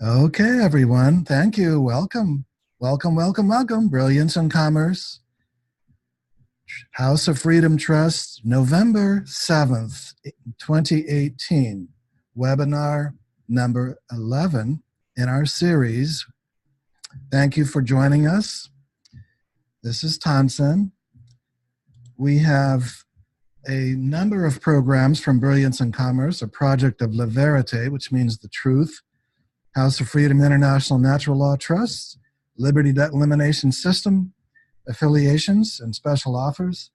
Okay, everyone. Thank you. Welcome. Welcome, welcome, welcome. Brilliance and Commerce. House of Freedom Trust, November 7th, 2018. Webinar number 11 in our series. Thank you for joining us. This is Tansen. We have a number of programs from Brilliance and Commerce, a project of La Verite, which means the truth, House of Freedom International Natural Law Trusts, Liberty Debt Elimination System, affiliations and special offers,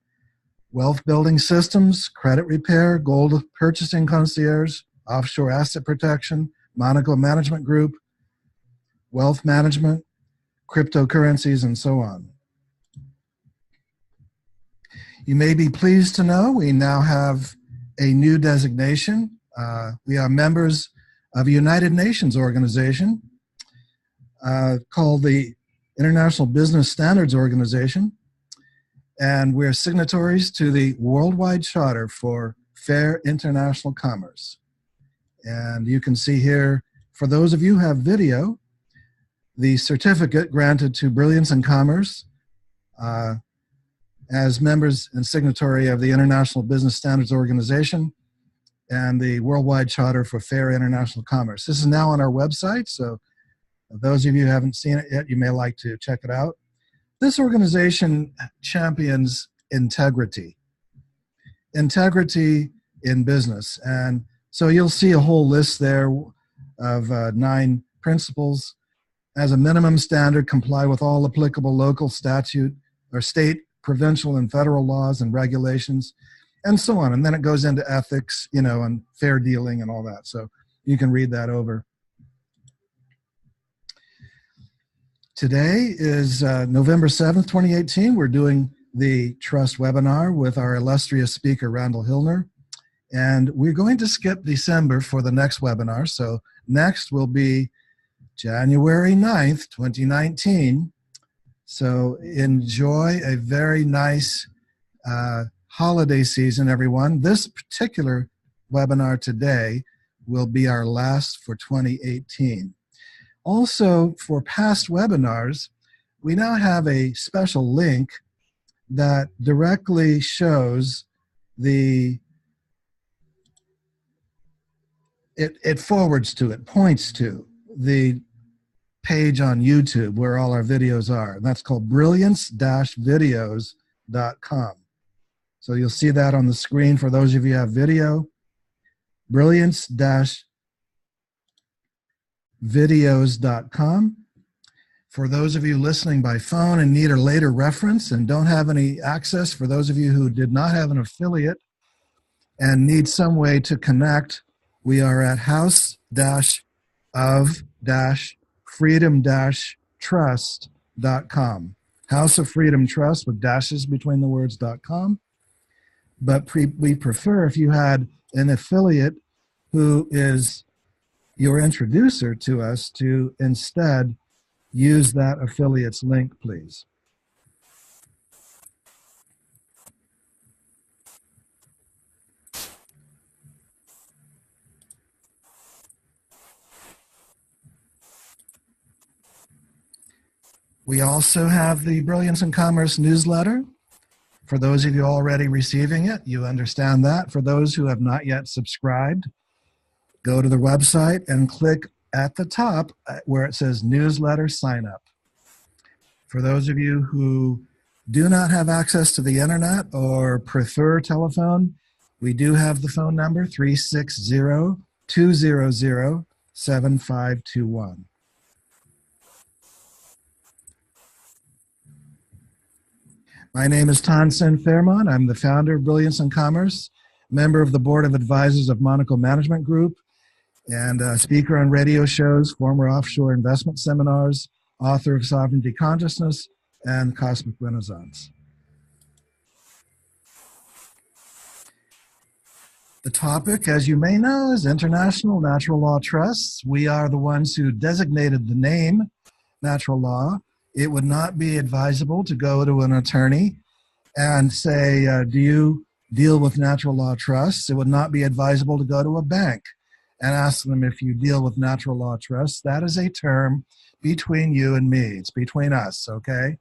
wealth building systems, credit repair, gold purchasing concierge, offshore asset protection, Monaco Management Group, wealth management, cryptocurrencies, and so on. You may be pleased to know we now have a new designation. We are members of a United Nations organization called the International Business Standards Organization, and we're signatories to the Worldwide Charter for Fair International Commerce. And you can see here, for those of you who have video, the certificate granted to Brilliance and Commerce as members and signatory of the International Business Standards Organization and the Worldwide Charter for Fair International Commerce. This is now on our website, so those of you who haven't seen it yet, you may like to check it out. This organization champions integrity in business. And so you'll see a whole list there of 9 principles. As a minimum standard, comply with all applicable local statute or state, provincial, and federal laws and regulations, and so on. And then it goes into ethics, and fair dealing and all that. So you can read that over. Today is November 7th, 2018. We're doing the Trust webinar with our illustrious speaker, Randall Hillner. And we're going to skip December for the next webinar. So next will be January 9th, 2019. So enjoy a very nice holiday season, everyone. This particular webinar today will be our last for 2018. Also, for past webinars, we now have a special link that directly shows it forwards to, it points to the page on YouTube where all our videos are. And that's called brilliance-videos.com. So you'll see that on the screen for those of you who have video. Brilliance-videos.com. For those of you listening by phone and need a later reference and don't have any access, for those of you who did not have an affiliate and need some way to connect, we are at house-of-freedom-trust.com. House of Freedom Trust with dashes between the words.com. But we prefer if you had an affiliate who is your introducer to us to instead use that affiliate's link, please. We also have the Brilliance and Commerce newsletter. For those of you already receiving it, you understand that. For those who have not yet subscribed, go to the website and click at the top where it says newsletter sign up. For those of you who do not have access to the internet or prefer telephone, we do have the phone number 360-200-7521. My name is Tansen Fairmont. I'm the founder of Brilliance and Commerce, member of the Board of Advisors of Monaco Management Group, and a speaker on radio shows, former offshore investment seminars, author of Sovereignty Consciousness and Cosmic Renaissance. The topic, as you may know, is International Natural Law Trusts. We are the ones who designated the name natural law. It would not be advisable to go to an attorney and say, do you deal with natural law trusts? It would not be advisable to go to a bank and ask them if you deal with natural law trusts. That is a term between you and me. It's between us, okay?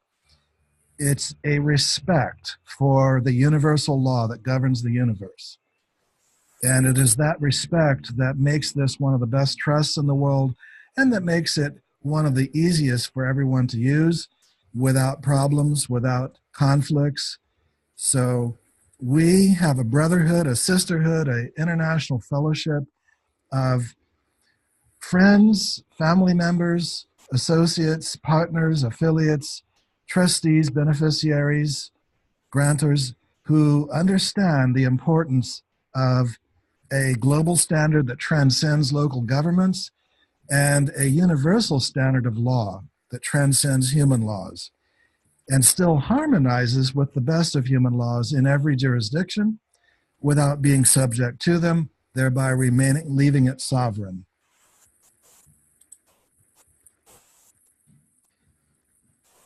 It's a respect for the universal law that governs the universe. And it is that respect that makes this one of the best trusts in the world, and that makes it one of the easiest for everyone to use without problems, without conflicts. So we have a brotherhood, a sisterhood, an international fellowship of friends, family members, associates, partners, affiliates, trustees, beneficiaries, grantors who understand the importance of a global standard that transcends local governments and a universal standard of law that transcends human laws and still harmonizes with the best of human laws in every jurisdiction without being subject to them, thereby leaving it sovereign.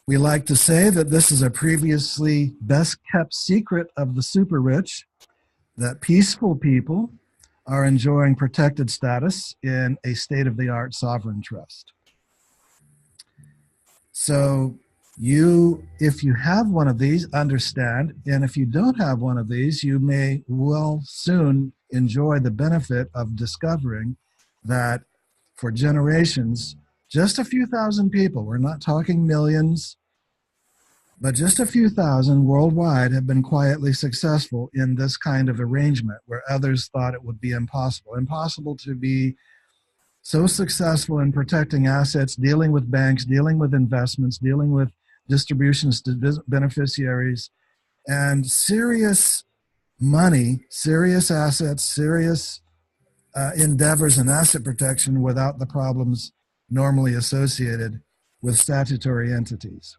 We like to say that this is a previously best kept secret of the super rich, that peaceful people are enjoying protected status in a state-of-the-art sovereign trust. So if you have one of these, understand, and if you don't have one of these, you may well soon enjoy the benefit of discovering that for generations, just a few thousand people, we're not talking millions, but just a few thousand worldwide have been quietly successful in this kind of arrangement where others thought it would be impossible. Impossible to be so successful in protecting assets, dealing with banks, dealing with investments, dealing with distributions to beneficiaries, and serious money, serious assets, serious endeavors in asset protection without the problems normally associated with statutory entities.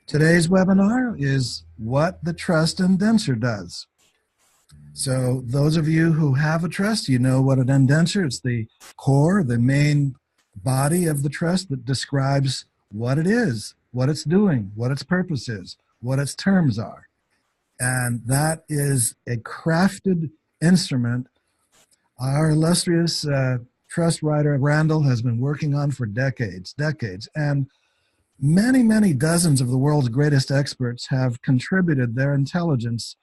Today's webinar is what the trust indenture does. So those of you who have a trust, you know what an indenture is. It's the core, the main body of the trust that describes what it is, what it's doing, what its purpose is, what its terms are. And that is a crafted instrument our illustrious trust writer, Randall, has been working on for decades. And many, many dozens of the world's greatest experts have contributed their intelligence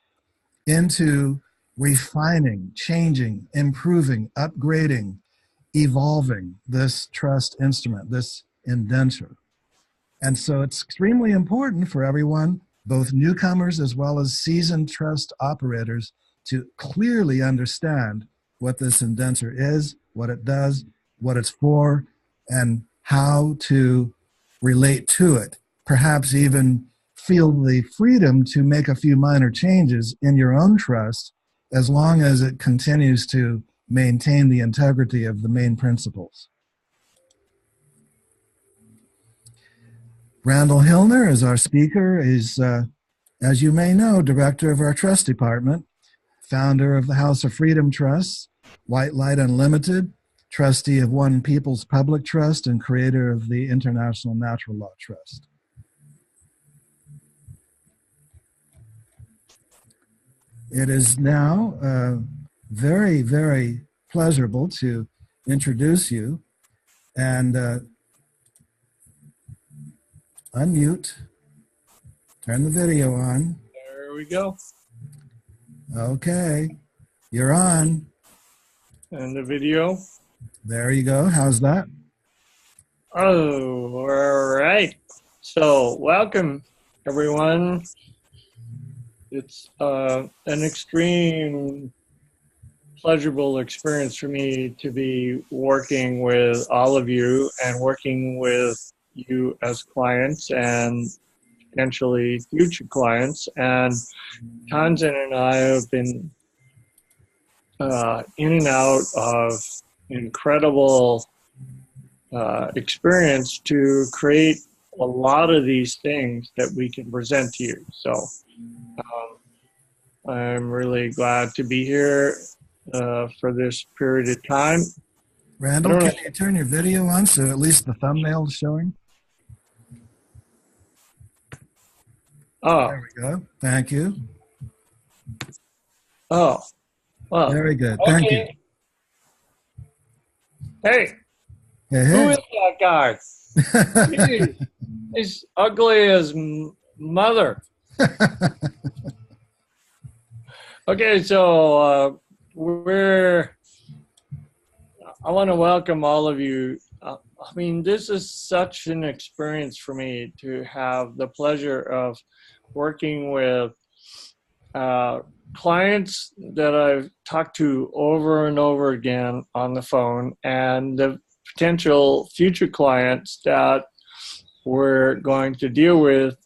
into refining, changing, improving, upgrading, evolving this trust instrument, this indenture. And so it's extremely important for everyone, both newcomers as well as seasoned trust operators, to clearly understand what this indenture is, what it does, what it's for, and how to relate to it. Perhaps even feel the freedom to make a few minor changes in your own trust as long as it continues to maintain the integrity of the main principles. Randall Hillner is our speaker. He's, as you may know, director of our trust department, founder of the House of Freedom Trust, White Light Unlimited, trustee of One People's Public Trust, and creator of the International Natural Law Trust. It is now very, very pleasurable to introduce you and unmute, turn the video on. There we go. Okay, you're on. And the video. There you go. How's that? Oh, all right. So welcome, everyone. It's an extreme pleasurable experience for me to be working with all of you and working with you as clients and potentially future clients. And Tanzan and I have been in and out of incredible experience to create a lot of these things that we can present to you. So I'm really glad to be here for this period of time. Randall, can you turn your video on so at least the thumbnail is showing? Oh. There we go. Thank you. Oh, well, Very good. Thank you. okay. Hey, who Hey, is that guy? hey. Jeez, he's ugly as mother. Okay, so I want to welcome all of you. I mean, this is such an experience for me to have the pleasure of working with uh, clients that I've talked to over and over again on the phone, and the potential future clients that we're going to deal with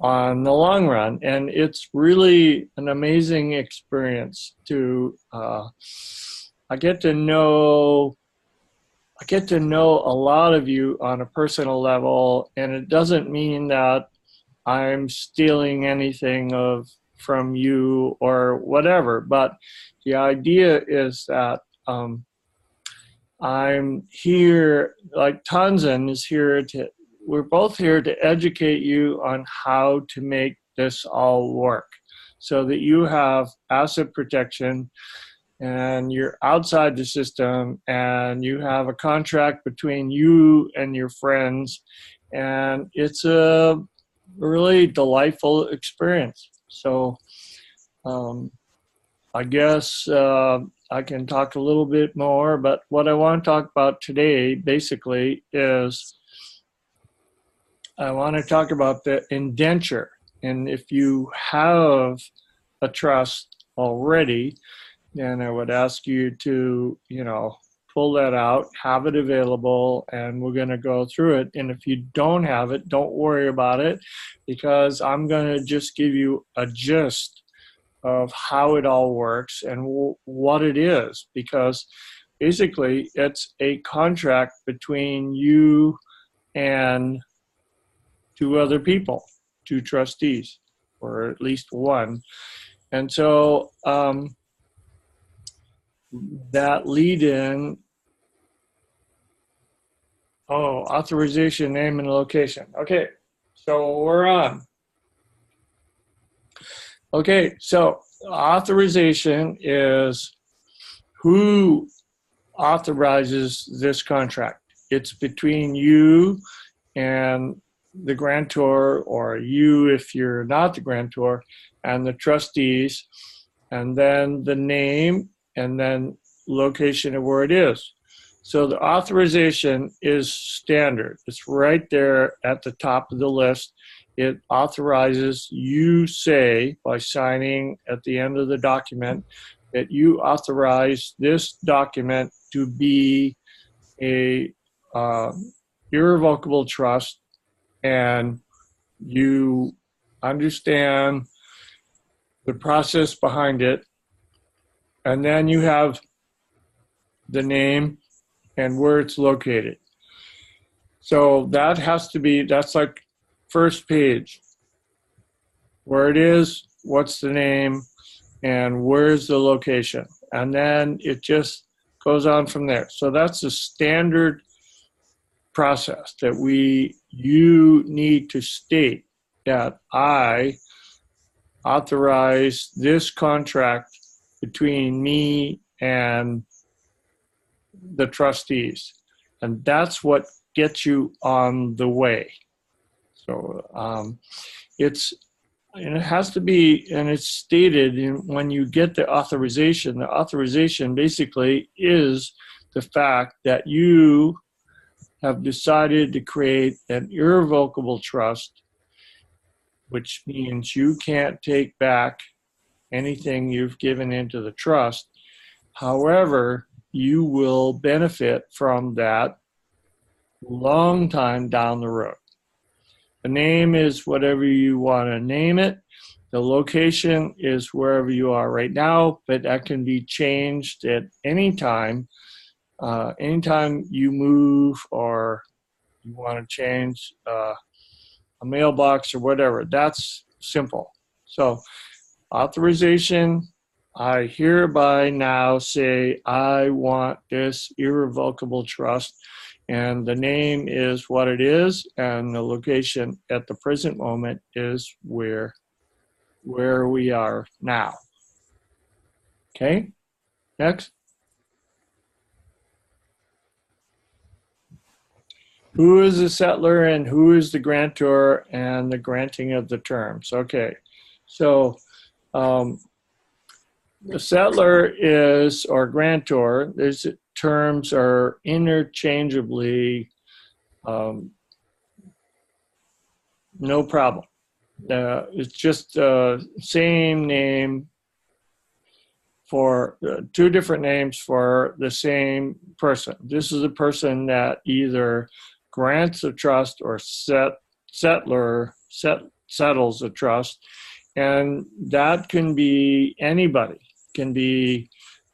on the long run. And it's really an amazing experience to I get to know a lot of you on a personal level, and it doesn't mean that I'm stealing anything from you or whatever, but the idea is that I'm here, like Tanzan is here we're both here to educate you on how to make this all work so that you have asset protection and you're outside the system and you have a contract between you and your friends, and it's a really delightful experience. So I guess I can talk a little bit more, but what I want to talk about today basically is I want to talk about the indenture. And if you have a trust already, then I would ask you to, pull that out, have it available, and we're going to go through it. And if you don't have it, don't worry about it, because I'm going to just give you a gist of how it all works and what it is, because basically it's a contract between you and two other people, two trustees, or at least one. And so that lead in, authorization, name, and location. Okay, so we're on. Okay, so authorization is who authorizes this contract. It's between you and the grantor, or you if you're not the grantor, and the trustees, and then the name, and then location of where it is. So the authorization is standard. It's right there at the top of the list. It authorizes, you say by signing at the end of the document that you authorize this document to be a irrevocable trust, and you understand the process behind it. And then you have the name and where it's located. So that has to be, that's like first page. Where it is, what's the name, and where's the location. And then it just goes on from there. So that's the standard process that you need to state that I authorize this contract between me and the trustees. And that's what gets you on the way. So it has to be, and it's stated when you get the authorization. The authorization basically is the fact that you have decided to create an irrevocable trust, which means you can't take back anything you've given into the trust. However, you will benefit from that long time down the road. The name is whatever you want to name it. The location is wherever you are right now, but that can be changed at any time. Anytime you move or you want to change a mailbox or whatever, that's simple. So authorization, I hereby now say I want this irrevocable trust, and the name is what it is, and the location at the present moment is where we are now. Okay, next. Who is the settlor and who is the grantor and the granting of the terms? Okay, so the settlor is, or grantor, these terms are interchangeably no problem. It's just same name for two different names for the same person. This is a person that either grants a trust or settles a trust, and that can be anybody. It can be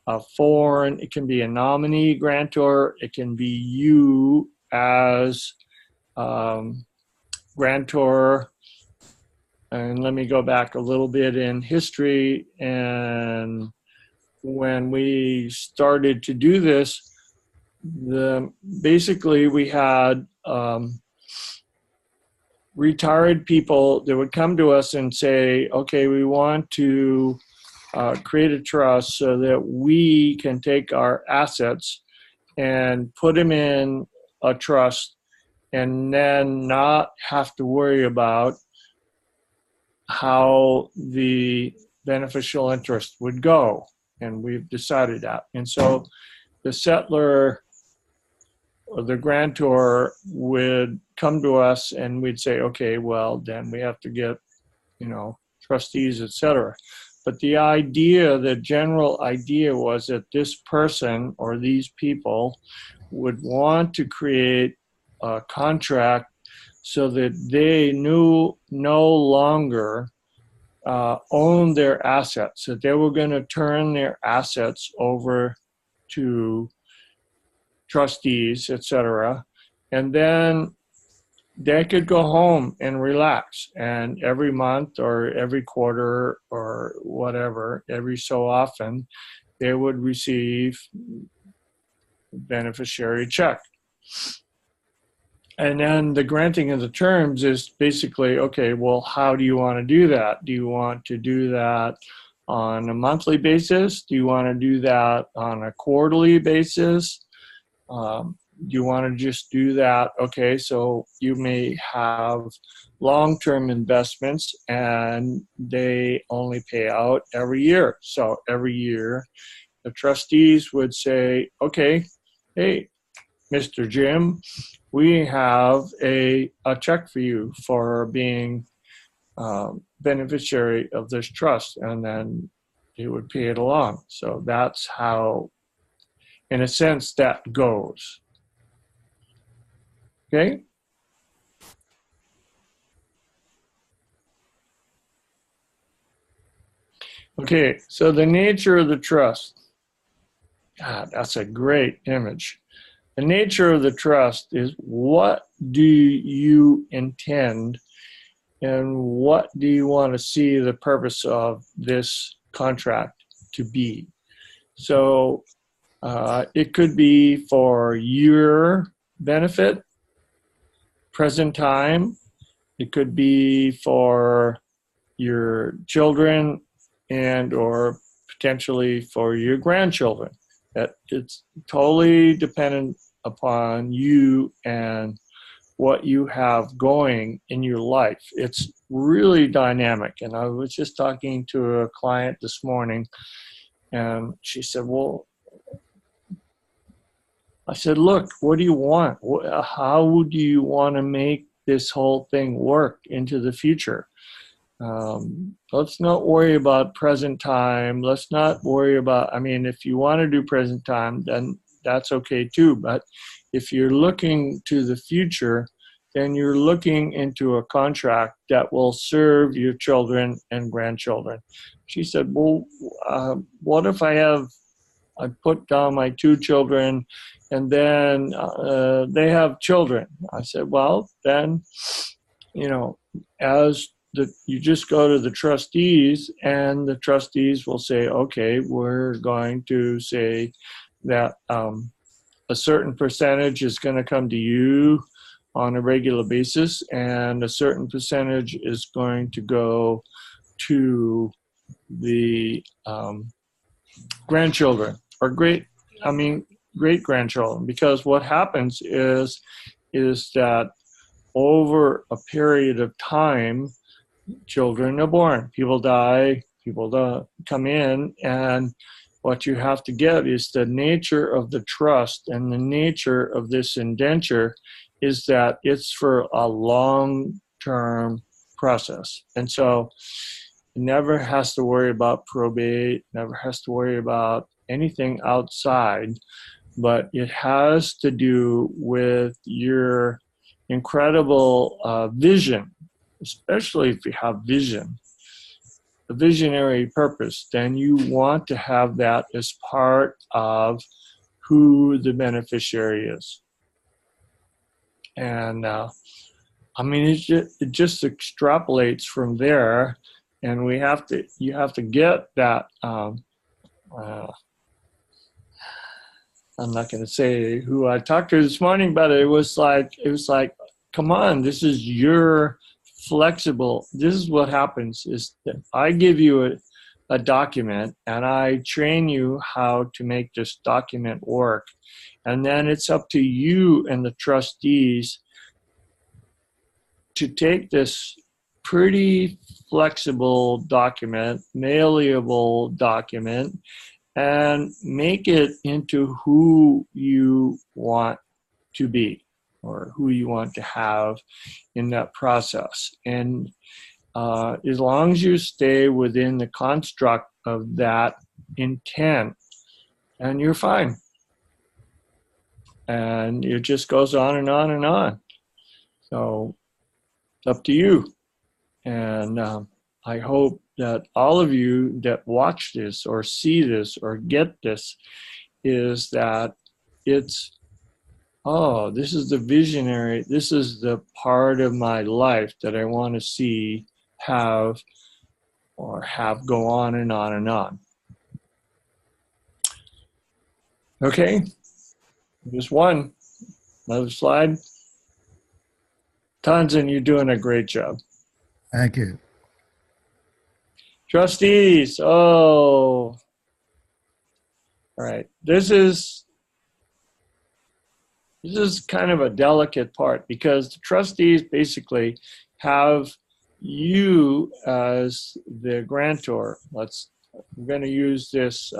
a foreign, it can be a nominee grantor, it can be you as grantor. And let me go back a little bit in history. And when we started to do this, basically we had retired people that would come to us and say, okay, we want to create a trust so that we can take our assets and put them in a trust and then not have to worry about how the beneficial interest would go. And we've decided that. And so the settlor or the grantor would come to us and we'd say, okay, well, then we have to get, trustees, etc. But the idea, the general idea was that this person or these people would want to create a contract so that they no longer own their assets, that they were going to turn their assets over to trustees, etc. And then they could go home and relax. And every month or every quarter or whatever, every so often, they would receive beneficiary check. And then the granting of the terms is basically, okay, well, how do you want to do that? Do you want to do that on a monthly basis? Do you want to do that on a quarterly basis? Do you want to just do that? Okay, so you may have long-term investments and they only pay out every year. So every year, the trustees would say, okay, hey, Mr. Jim, we have a check for you for being beneficiary of this trust, and then he would pay it along. So that's how, in a sense, that goes. Okay? Okay, so the nature of the trust. God, that's a great image. The nature of the trust is, what do you intend and what do you want to see the purpose of this contract to be? So it could be for your benefit, present time. It could be for your children and or potentially for your grandchildren. That it's totally dependent upon you and what you have going in your life. It's really dynamic. And I was just talking to a client this morning, and she said, well, I said, look, what do you want? How do you want to make this whole thing work into the future? Let's not worry about present time. Let's not worry about, if you want to do present time, then that's okay too. But if you're looking to the future, then you're looking into a contract that will serve your children and grandchildren. She said, well, what if I put down my two children and then they have children? I said, well, then, you just go to the trustees, and the trustees will say, okay, we're going to say that a certain percentage is going to come to you on a regular basis, and a certain percentage is going to go to the grandchildren or great grandchildren, because what happens is that over a period of time, children are born, people die, people come in, and what you have to get is the nature of the trust, and the nature of this indenture is that it's for a long-term process. And so it never has to worry about probate, never has to worry about anything outside, but it has to do with your incredible vision, especially if you have vision, a visionary purpose. Then you want to have that as part of who the beneficiary is. And it just extrapolates from there, and you have to get that. I'm not going to say who I talked to this morning, but it was like, come on, this is your flexible. This is what happens is that I give you a document, and I train you how to make this document work. And then it's up to you and the trustees to take this pretty flexible document, malleable document, and make it into who you want to be or who you want to have in that process. And as long as you stay within the construct of that intent, and you're fine. And it just goes on and on and on. So it's up to you. And I hope that all of you that watch this or see this or get this is that it's, oh, this is the visionary, this is the part of my life that I want to see have go on and on and on. Okay, just one. Another slide. Tanzan, you're doing a great job. Thank you. Trustees, all right. This is kind of a delicate part, because the trustees basically have you as the grantor. We're going to use this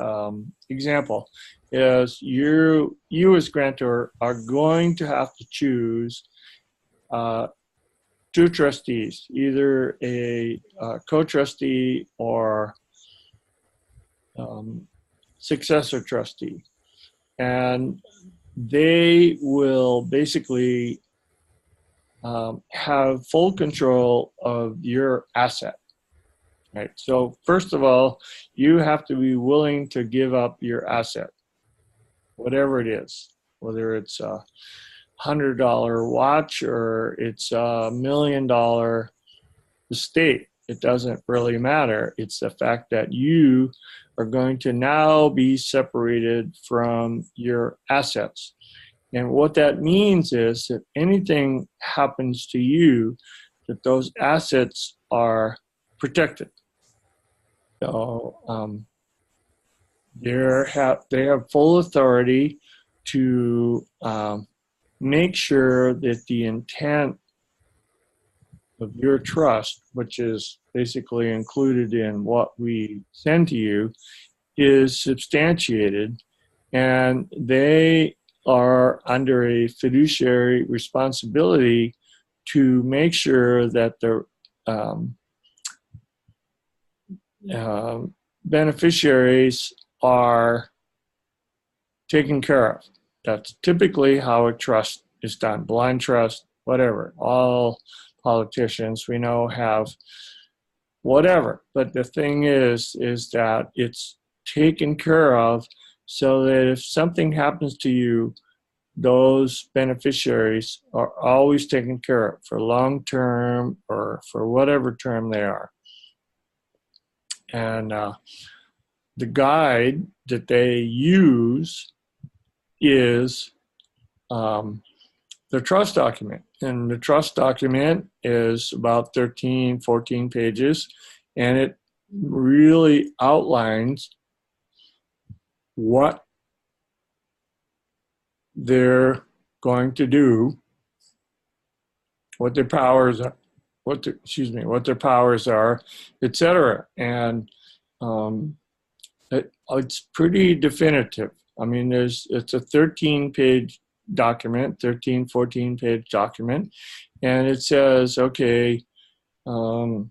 example. Is you as grantor are going to have to choose two trustees, either a co-trustee or successor trustee. And they will basically have full control of your asset. Right. So first of all, you have to be willing to give up your asset, whatever it is, whether it's a $100 watch or it's $1 million estate. It doesn't really matter. It's the fact that you are going to now be separated from your assets. And what that means is that anything happens to you, that those assets are protected. So they have full authority to make sure that the intent of your trust, which is basically included in what we send to you, is substantiated, and they are under a fiduciary responsibility to make sure that the beneficiaries are taken care of. That's typically how a trust is done. Blind trust, whatever. All politicians we know have whatever. But the thing is that it's taken care of so that if something happens to you, those beneficiaries are always taken care of for long term or for whatever term they are. And the guide that they use is the trust document. And the trust document is about 13, 14 pages, and it really outlines what they're going to do, what their powers are, what their powers are, etc. And it's pretty definitive. I mean, it's a 13-page document, 14-page document, and it says, okay, the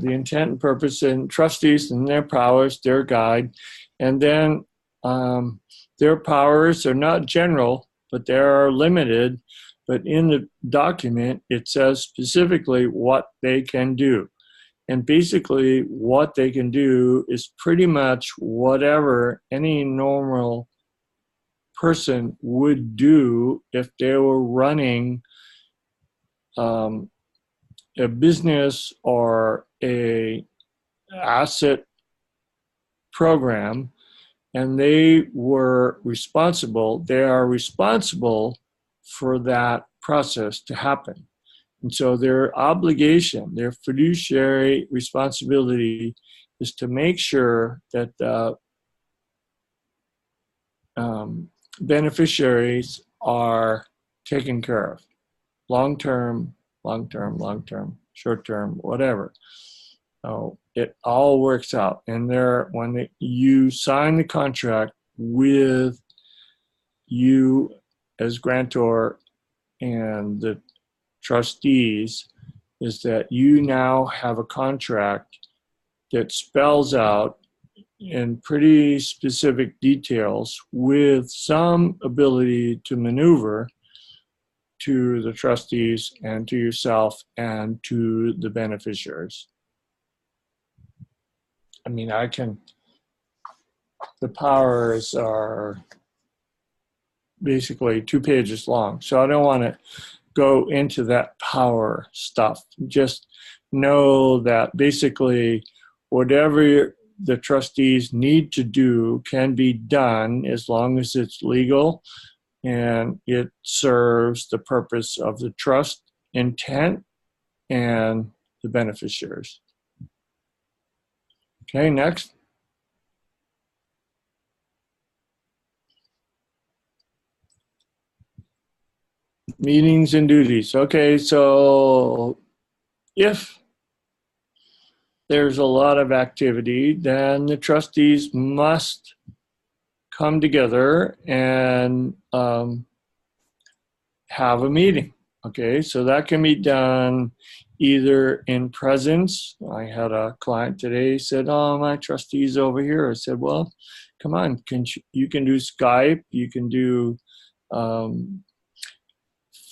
intent and purpose and trustees and their powers, their guide, and then their powers are not general, but they are limited. But in the document, it says specifically what they can do. And basically what they can do is pretty much whatever any normal person would do if they were running a business or a asset program, and they are responsible for that process to happen. And so their obligation, their fiduciary responsibility is to make sure that the beneficiaries are taken care of, long-term, short-term, whatever. So it all works out. And when you sign the contract with you as grantor and the trustees, is that you now have a contract that spells out in pretty specific details with some ability to maneuver to the trustees and to yourself and to the beneficiaries. I mean, the powers are basically 2 pages long, so I don't want to go into that power stuff. Just know that basically whatever the trustees need to do can be done as long as it's legal and it serves the purpose of the trust intent and the beneficiaries. Okay, next. Meetings and duties. Okay, so if there's a lot of activity, then the trustees must come together and have a meeting. Okay, so that can be done either in presence. I had a client today said, "Oh, my trustee's over here." I said, "Well, come on, you can do Skype, you can do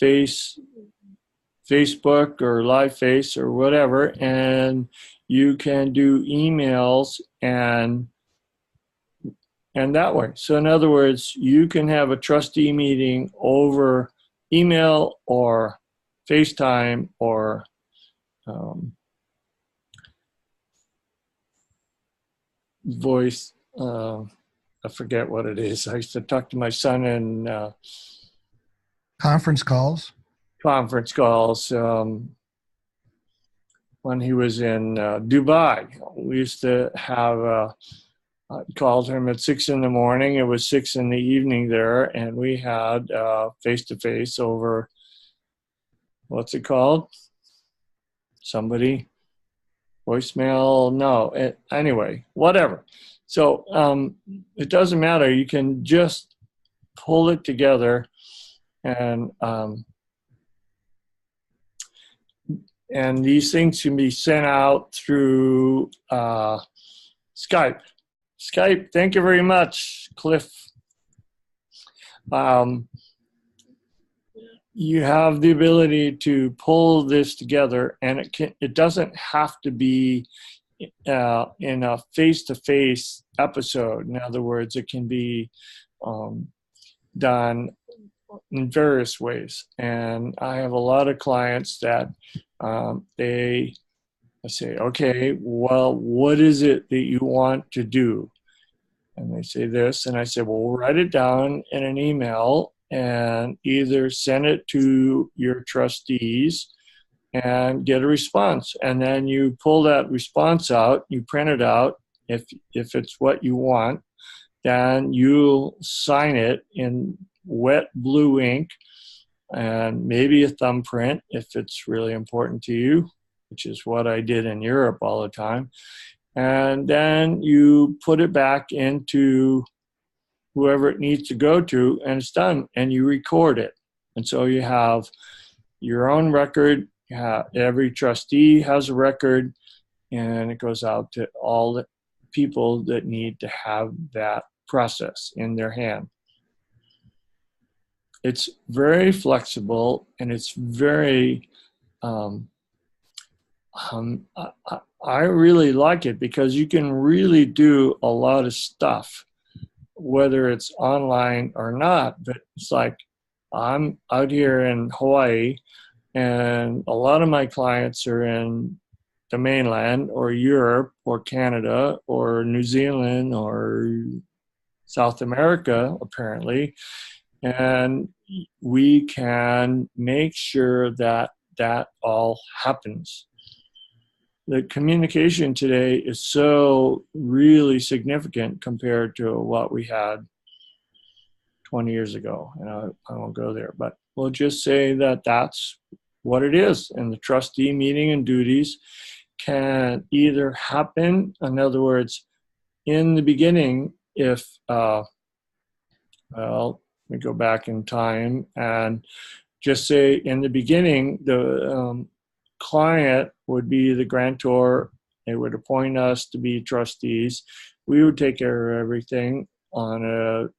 Facebook or Live Face or whatever, and you can do emails and that way." So in other words, you can have a trustee meeting over email or FaceTime or voice. I forget what it is. I used to talk to my son in Conference calls when he was in Dubai. We used to have I called him at 6 in the morning. It was 6 in the evening there, and we had face-to-face over, what's it called? Somebody? Voicemail? No. Anyway, whatever. So it doesn't matter. You can just pull it together and these things can be sent out through Skype. Skype, thank you very much, Cliff. You have the ability to pull this together, and it doesn't have to be in a face-to-face episode. In other words, it can be done in various ways. And I have a lot of clients that I say, "Okay, well, what is it that you want to do?" And they say this, and I say, "Well, write it down in an email and either send it to your trustees and get a response. And then you pull that response out, you print it out. If it's what you want, then you'll sign it in wet blue ink and maybe a thumbprint if it's really important to you, which is what I did in Europe all the time. And then you put it back into whoever it needs to go to, and it's done, and you record it. And so you have your own record. Every trustee has a record, and it goes out to all the people that need to have that process in their hand. It's very flexible, and it's very I really like it because you can really do a lot of stuff, whether it's online or not. But it's like I'm out here in Hawaii, and a lot of my clients are in the mainland or Europe or Canada or New Zealand or South America, apparently. And we can make sure that that all happens. The communication today is so really significant compared to what we had 20 years ago. And I won't go there, but we'll just say that that's what it is. And the trustee meeting and duties can either happen, in other words, in the beginning, if, we go back in time and just say in the beginning, the client would be the grantor. They would appoint us to be trustees. We would take care of everything on a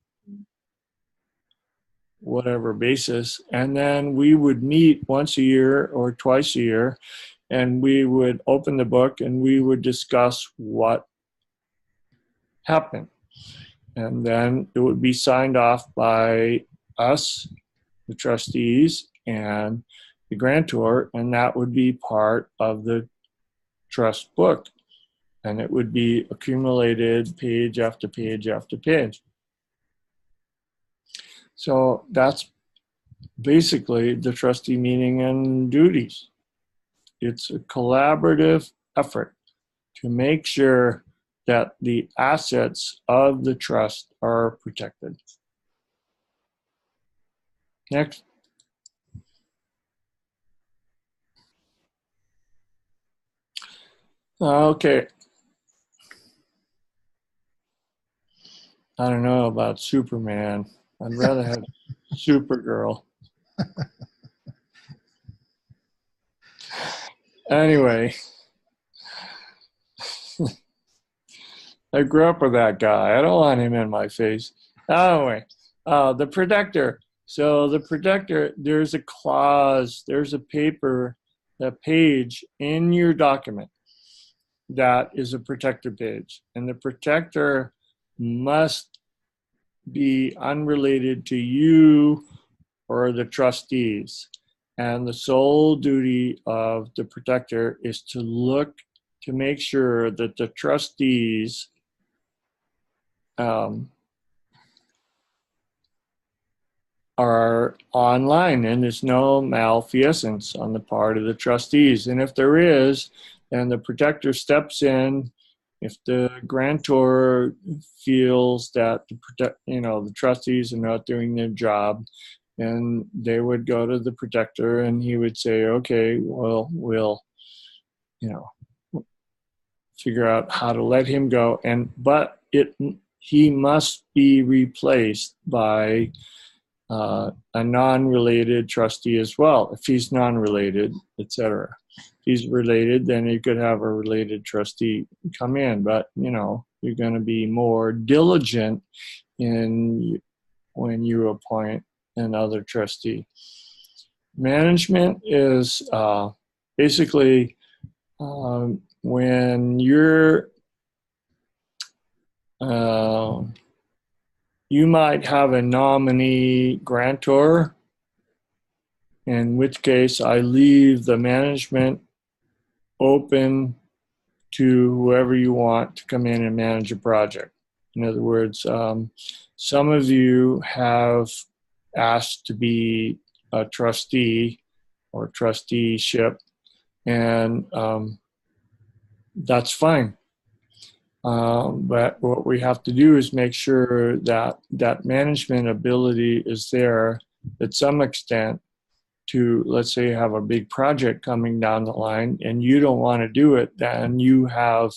whatever basis. And then we would meet once a year or twice a year, and we would open the book and we would discuss what happened. And then it would be signed off by us, the trustees, and the grantor, and that would be part of the trust book. And it would be accumulated page after page after page. So that's basically the trustee meeting and duties. It's a collaborative effort to make sure that the assets of the trust are protected. Next. Okay. I don't know about Superman. I'd rather have Supergirl. Anyway, I grew up with that guy. I don't want him in my face. Anyway, the protector. So the protector, there's a clause, there's a paper, a page in your document that is a protector page. And the protector must be unrelated to you or the trustees. And the sole duty of the protector is to look to make sure that the trustees are online and there's no malfeasance on the part of the trustees. And if there is, then the protector steps in. If the grantor feels that the trustees are not doing their job, then they would go to the protector and he would say, okay, well, we'll, figure out how to let him go. But he must be replaced by a non-related trustee as well. If he's non-related, etc. If he's related, then you could have a related trustee come in. But you're going to be more diligent when you appoint another trustee. Management is basically when you're you might have a nominee grantor, in which case I leave the management open to whoever you want to come in and manage a project. In other words, some of you have asked to be a trustee or trusteeship, and that's fine. But what we have to do is make sure that that management ability is there at some extent to, let's say you have a big project coming down the line and you don't want to do it, then you have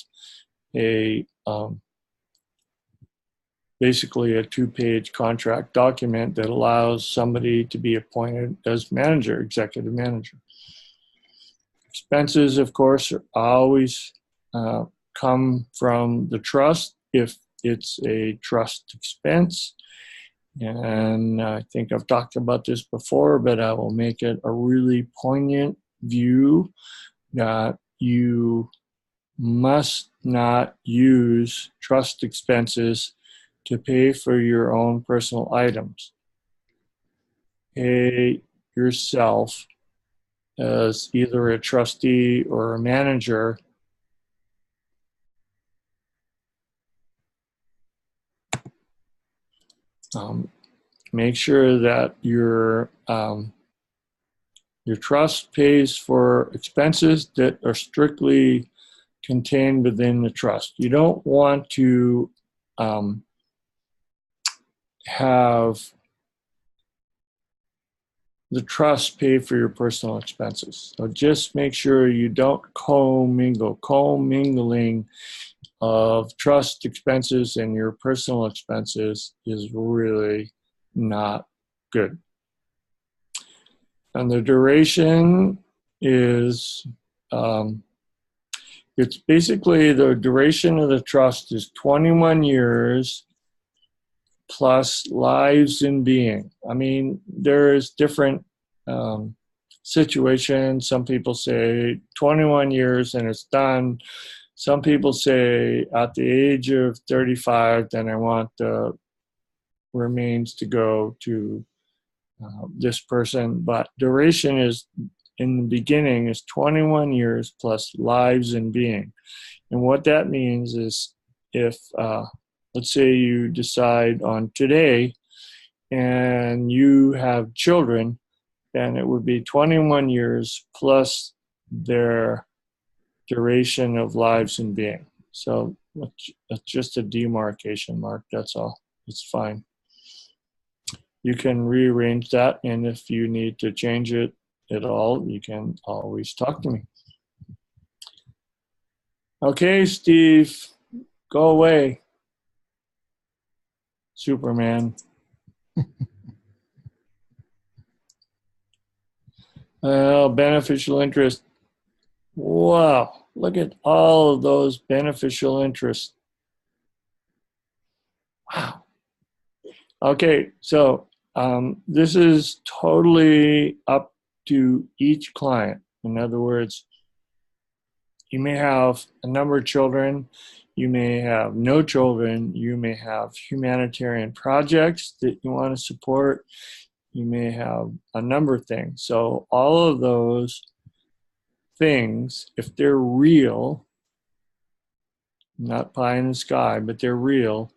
a basically a 2-page contract document that allows somebody to be appointed as manager, executive manager. Expenses, of course, are always come from the trust if it's a trust expense. And I think I've talked about this before, but I will make it a really poignant view that you must not use trust expenses to pay for your own personal items. Pay yourself as either a trustee or a manager make sure that your trust pays for expenses that are strictly contained within the trust. You don't want to have the trust pay for your personal expenses. So just make sure you don't commingle. Commingling of trust expenses and your personal expenses is really not good. And the duration is, it's basically the duration of the trust is 21 years plus lives in being. I mean, there's different situations. Some people say 21 years and it's done. Some people say at the age of 35, then I want the remains to go to this person. But duration is, in the beginning, is 21 years plus lives in being. And what that means is if, let's say you decide on today and you have children, then it would be 21 years plus their duration of lives in being. So that's just a demarcation mark, that's all. It's fine. You can rearrange that, and if you need to change it at all, you can always talk to me. Okay, Steve, go away. Superman. Beneficial interest. Wow, look at all of those beneficial interests. Wow. Okay, so this is totally up to each client. In other words, you may have a number of children, you may have no children, you may have humanitarian projects that you want to support, you may have a number of things. So all of those things, if they're real, not pie in the sky, but they're real,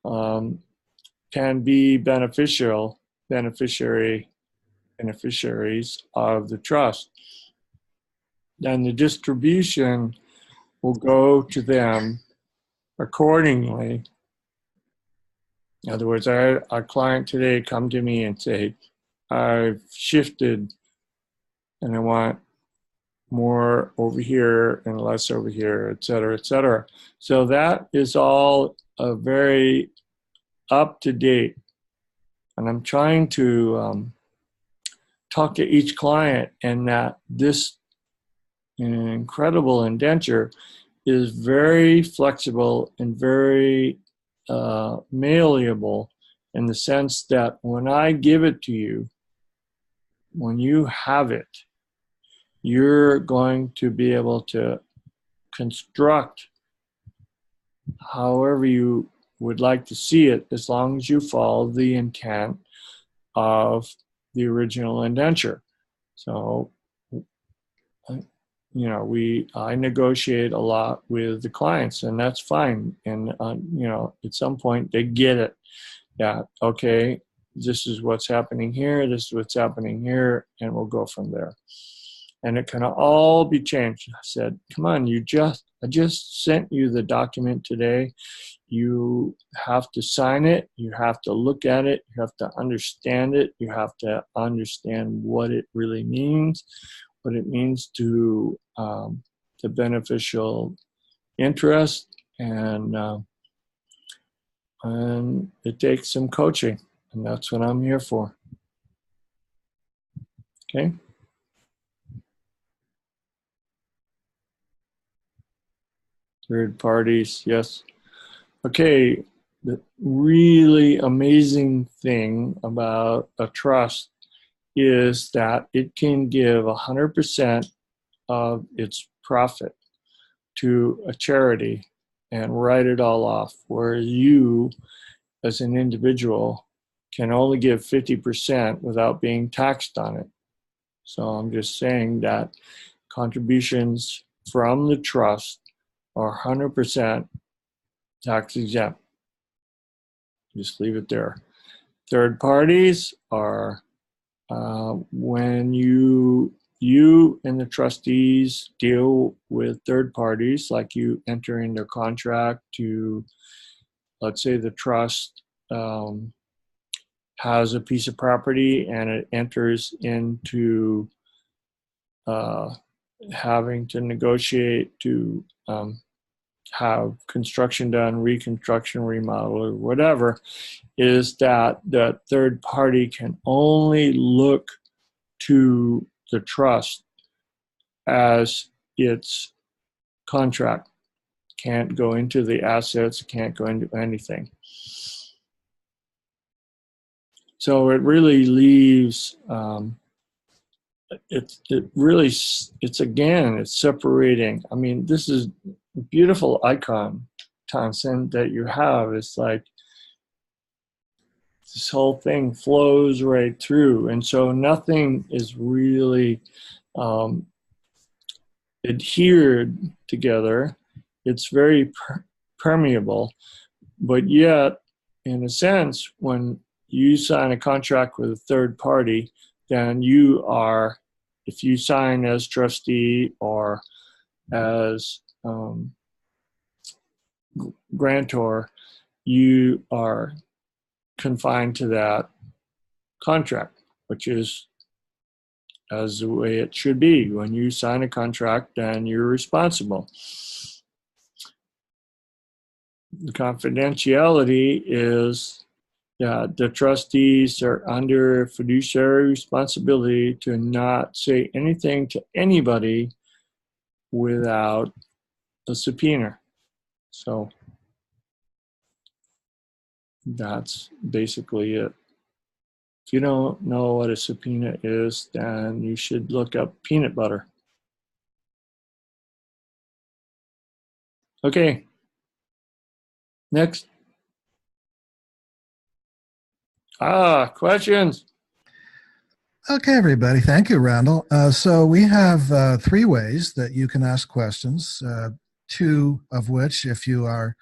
can be beneficiaries of the trust. Then the distribution will go to them accordingly. In other words, I had a client today come to me and say, I've shifted and I want more over here and less over here, et cetera, et cetera. So that is all a very up to date. And I'm trying to talk to each client, and that this incredible indenture is very flexible and very malleable in the sense that when I give it to you, when you have it, you're going to be able to construct however you would like to see it, as long as you follow the intent of the original indenture. So, you know, I negotiate a lot with the clients, and that's fine. And you know, at some point they get it that, okay, this is what's happening here, this is what's happening here, and we'll go from there. and it can all be changed. I said, come on, I just sent you the document today. You have to sign it. You have to look at it. You have to understand it. You have to understand what it really means, what it means to the beneficial interest, and it takes some coaching, and that's what I'm here for. Okay. Third parties, yes. Okay, the really amazing thing about a trust is that it can give 100% of its profit to a charity and write it all off, where you, as an individual, can only give 50% without being taxed on it. So I'm just saying that contributions from the trust are 100% tax exempt. Just leave it there. Third parties are when you and the trustees deal with third parties, like you enter into a contract to, let's say the trust has a piece of property and it enters into having to negotiate to have construction done, reconstruction, remodel, or whatever, is that the third party can only look to the trust as its contract. Can't go into the assets, can't go into anything. So it really leaves, it's separating. I mean, this is a beautiful icon, Thompson, that you have. It's like this whole thing flows right through. And so nothing is really adhered together. It's very permeable. But yet, in a sense, when you sign a contract with a third party, then you are, if you sign as trustee or as grantor, you are confined to that contract, which is as the way it should be. When you sign a contract, then you're responsible. The confidentiality is that the trustees are under fiduciary responsibility to not say anything to anybody without a subpoena. So that's basically it. If you don't know what a subpoena is, then you should look up peanut butter. Okay. Next. Questions? Okay, everybody. Thank you, Randall. So we have 3 ways that you can ask questions, 2 of which, if you are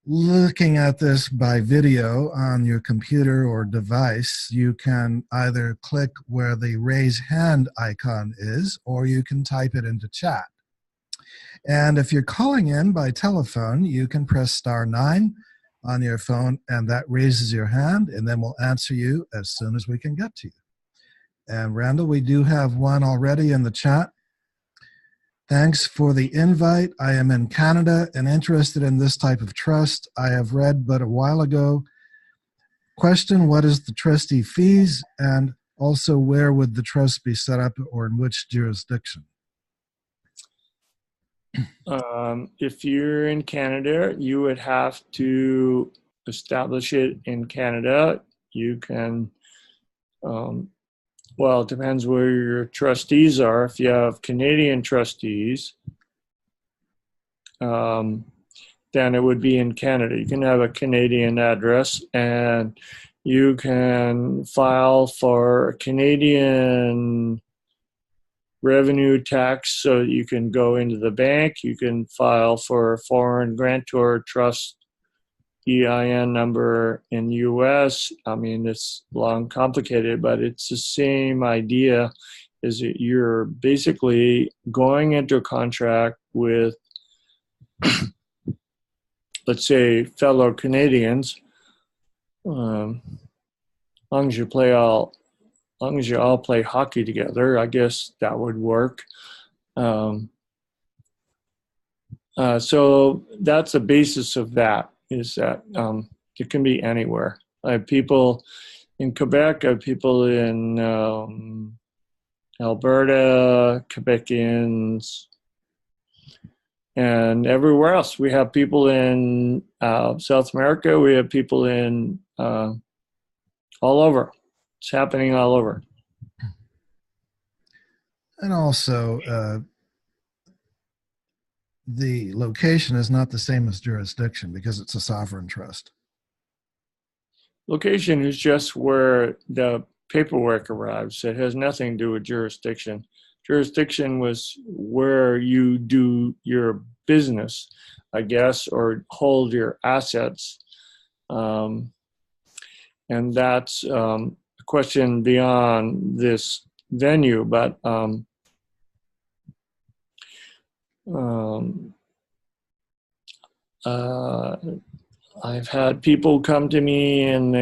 looking at this by video on your computer or device, you can either click where the raise hand icon is, or you can type it into chat. And if you're calling in by telephone, you can press *9 on your phone, and that raises your hand, and then we'll answer you as soon as we can get to you. And Randall, we do have one already in the chat. Thanks for the invite. I am in Canada and interested in this type of trust. I have read but a while ago. Question, what is the trustee fees? And also, where would the trust be set up or in which jurisdiction? If you're in Canada, you would have to establish it in Canada. You can, well, it depends where your trustees are. If you have Canadian trustees, then it would be in Canada. You can have a Canadian address, and you can file for Canadian revenue tax, so you can go into the bank. You can file for a foreign grantor trust EIN number in US. I mean, it's long, complicated, but it's the same idea is that you're basically going into a contract with, let's say, fellow Canadians. Long as you all play hockey together, I guess that would work. So that's the basis of that, is that it can be anywhere. I have people in Quebec, I have people in Alberta, Quebecians, and everywhere else. We have people in South America, we have people in all over. It's happening all over. And also, the location is not the same as jurisdiction because it's a sovereign trust. Location is just where the paperwork arrives. It has nothing to do with jurisdiction. Jurisdiction was where you do your business, I guess, or hold your assets. And that's a question beyond this venue, but I've had people come to me and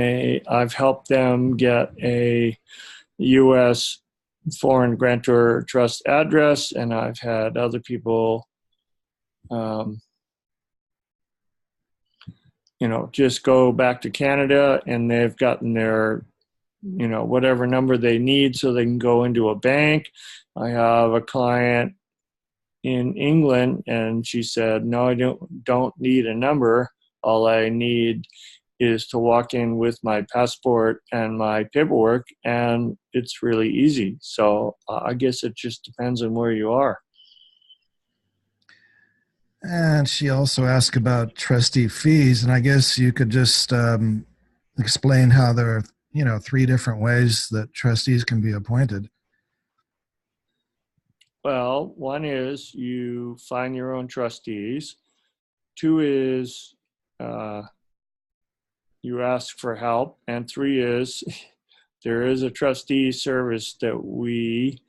I've helped them get a U.S. foreign grantor trust address, and I've had other people, just go back to Canada and they've gotten their, whatever number they need so they can go into a bank. I have a client in England and she said, no, I don't need a number. All I need is to walk in with my passport and my paperwork, and it's really easy. So I guess it just depends on where you are. And she also asked about trustee fees, and I guess you could just explain how there are, 3 different ways that trustees can be appointed. Well, one is you find your own trustees. 2 is you ask for help. And 3 is there is a trustee service that we,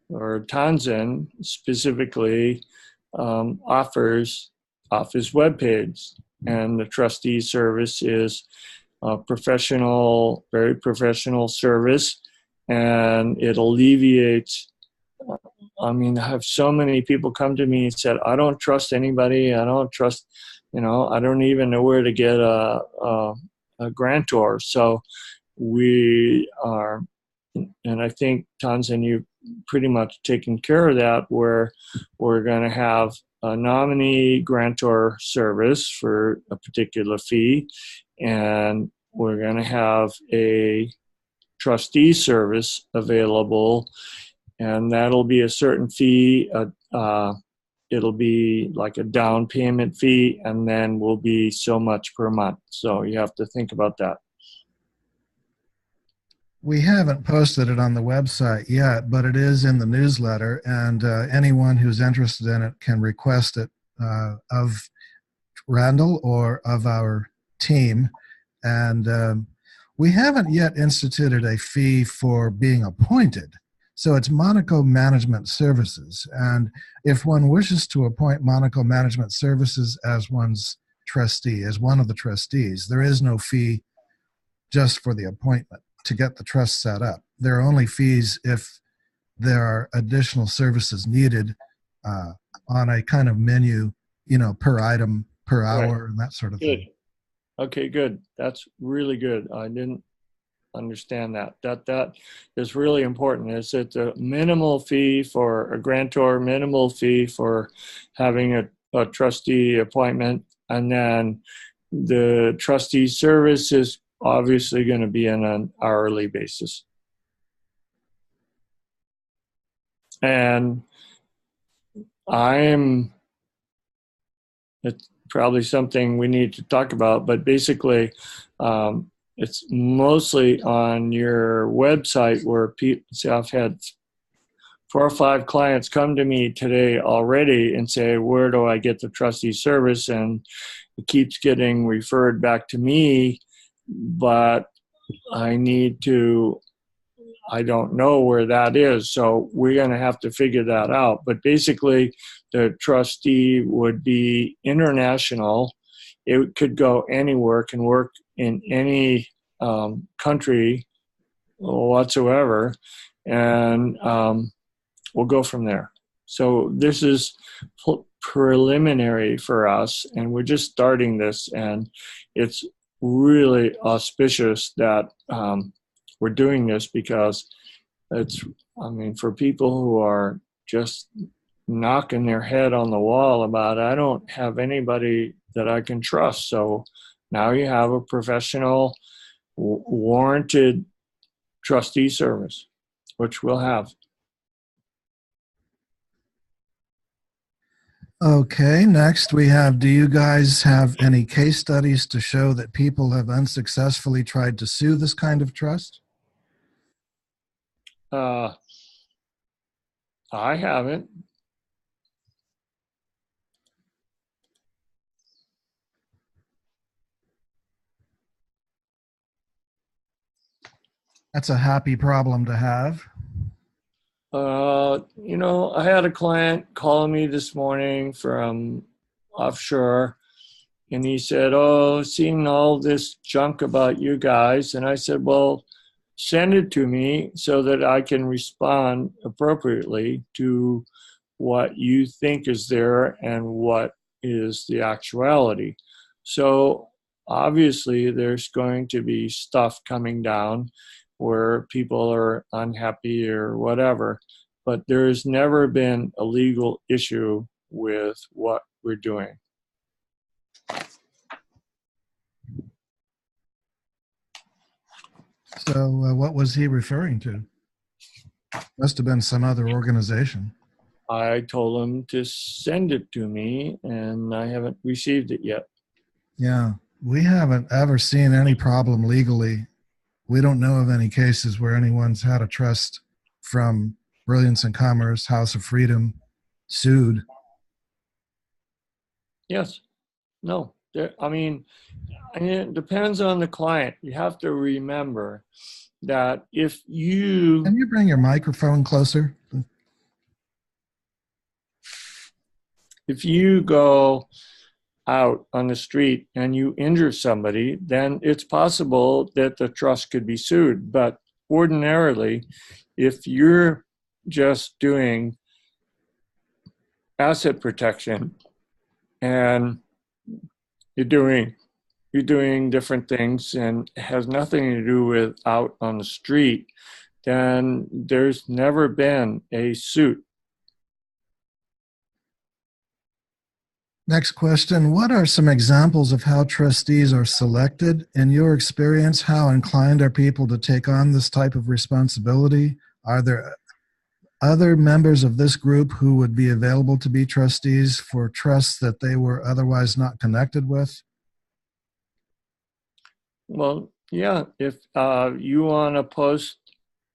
or Tanzan specifically, offers off his webpage. And the trustee service is a professional, very professional service, and it alleviates. I have so many people come to me and said, I don't trust anybody. I don't trust, I don't even know where to get a grantor. So we are, and I think Tanzan, you pretty much taken care of that, where we're going to have a nominee grantor service for a particular fee, and we're going to have a trustee service available, and that'll be a certain fee. It'll be like a down payment fee, and then will be so much per month. So you have to think about that. We haven't posted it on the website yet, but it is in the newsletter, and anyone who's interested in it can request it of Randall or of our team. And we haven't yet instituted a fee for being appointed. So it's Monaco Management Services. And if one wishes to appoint Monaco Management Services as one's trustee, as one of the trustees, there is no fee just for the appointment to get the trust set up. There are only fees if there are additional services needed on a kind of menu, per item, per hour, and that sort of thing. Okay, good. That's really good. I didn't understand that. That is really important. Is it a minimal fee for a grantor, minimal fee for having a trustee appointment, and then the trustee service is obviously going to be on an hourly basis. And it's probably something we need to talk about, but basically it's mostly on your website where people, I've had 4 or 5 clients come to me today already and say, where do I get the trustee service? And it keeps getting referred back to me, but I need to I don't know where that is, so we're going to have to figure that out. But basically, the trustee would be international. It could go anywhere, can work in any country whatsoever, and we'll go from there. So this is preliminary for us, and we're just starting this, and it's really auspicious that we're doing this, because it's, I mean, for people who are just knocking their head on the wall about, I don't have anybody that I can trust. So now you have a professional, warranted trustee service, which we'll have. Okay, next we have, do you guys have any case studies to show that people have unsuccessfully tried to sue this kind of trust? I haven't. That's a happy problem to have. I had a client call me this morning from offshore, and he said, "Oh, seeing all this junk about you guys." And I said, "Well, send it to me so that I can respond appropriately to what you think is there and what is the actuality." So obviously, there's going to be stuff coming down where people are unhappy or whatever, but there's never been a legal issue with what we're doing. So what was he referring to? Must have been some other organization. I told him to send it to me, and I haven't received it yet. Yeah, we haven't ever seen any problem legally. We don't know of any cases where anyone's had a trust from Brilliance and Commerce, House of Freedom, sued. Yes. No. I mean, it depends on the client. You have to remember that if you... Can you bring your microphone closer? If you go out on the street and you injure somebody, then it's possible that the trust could be sued. But ordinarily, if you're just doing asset protection and you're doing different things and it has nothing to do with out on the street, then there's never been a suit. Next question. What are some examples of how trustees are selected? In your experience, how inclined are people to take on this type of responsibility? Are there other members of this group who would be available to be trustees for trusts that they were otherwise not connected with? Well, yeah, if you want to post,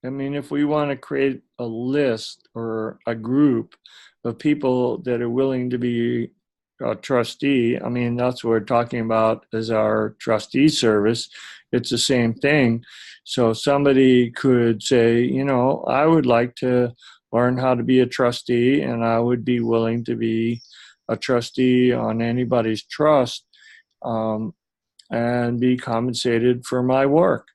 I mean, if we want to create a list or a group of people that are willing to be a trustee, I mean, that's what we're talking about as our trustee service. It's the same thing. So somebody could say, I would like to learn how to be a trustee, and I would be willing to be a trustee on anybody's trust. And be compensated for my work.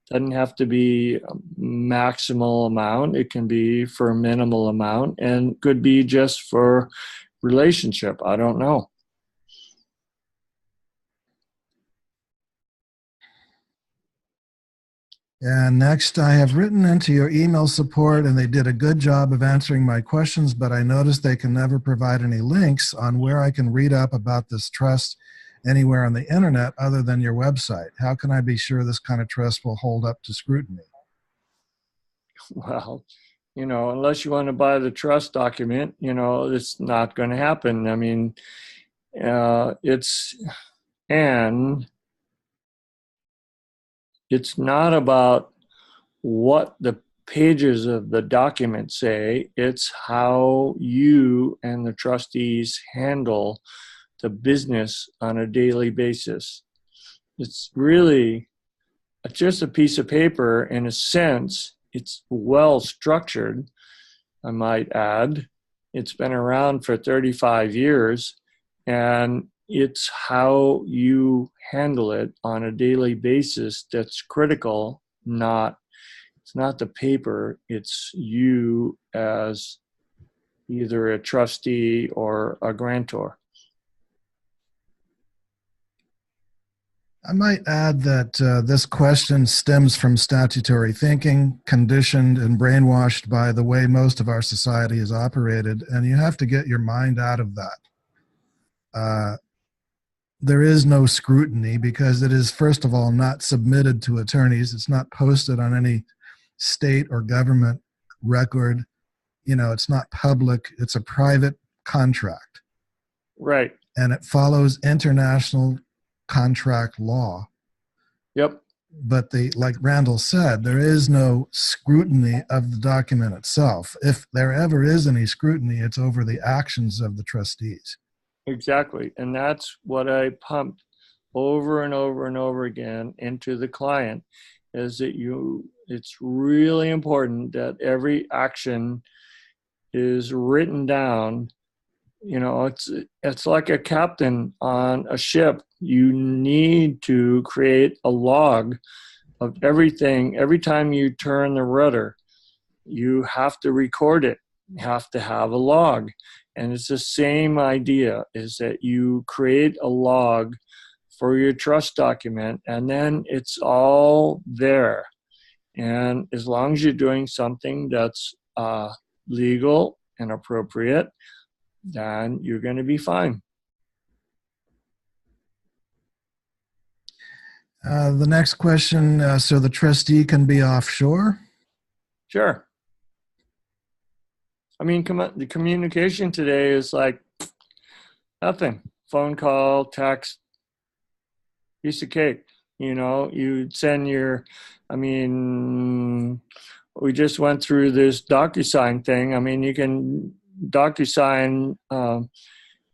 Doesn't have to be a maximal amount. It can be for a minimal amount, and could be just for relationship. I don't know. And next, I have written into your email support, and they did a good job of answering my questions, but I noticed they can never provide any links on where I can read up about this trust anywhere on the internet other than your website. How can I be sure this kind of trust will hold up to scrutiny? Well, unless you want to buy the trust document, it's not going to happen. I mean, it's not about what the pages of the document say. It's how you and the trustees handle the business on a daily basis. It's really just a piece of paper. In a sense, it's well structured, I might add. It's been around for 35 years, and it's how you handle it on a daily basis that's critical. It's not the paper, it's you as either a trustee or a grantor. I might add that this question stems from statutory thinking, conditioned and brainwashed by the way most of our society is operated, and you have to get your mind out of that. There is no scrutiny because it is, first of all, not submitted to attorneys. It's not posted on any state or government record. It's not public. It's a private contract. Right. And it follows international contract law. Yep. But like Randall said, there is no scrutiny of the document itself. If there ever is any scrutiny, it's over the actions of the trustees. Exactly. And that's what I pumped over and over and over again into the client, is that it's really important that every action is written down. It's like a captain on a ship. You need to create a log of everything. Every time you turn the rudder, you have to record it. You have to have a log. And it's the same idea, is that you create a log for your trust document, and then it's all there. And as long as you're doing something that's legal and appropriate, then you're going to be fine. The next question, so the trustee can be offshore? Sure. I mean, the communication today is like nothing. Phone call, text, piece of cake. You send we just went through this DocuSign thing. I mean, you can DocuSign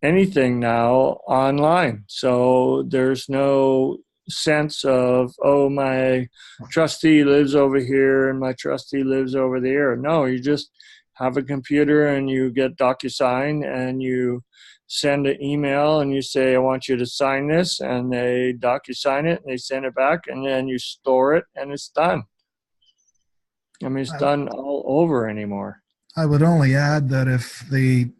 anything now online. So there's no sense of, oh, my trustee lives over here and my trustee lives over there. No, you just have a computer and you get DocuSign and you send an email and you say, I want you to sign this, and they DocuSign it and they send it back, and then you store it and it's done. I mean, it's done all over anymore. I would only add that if the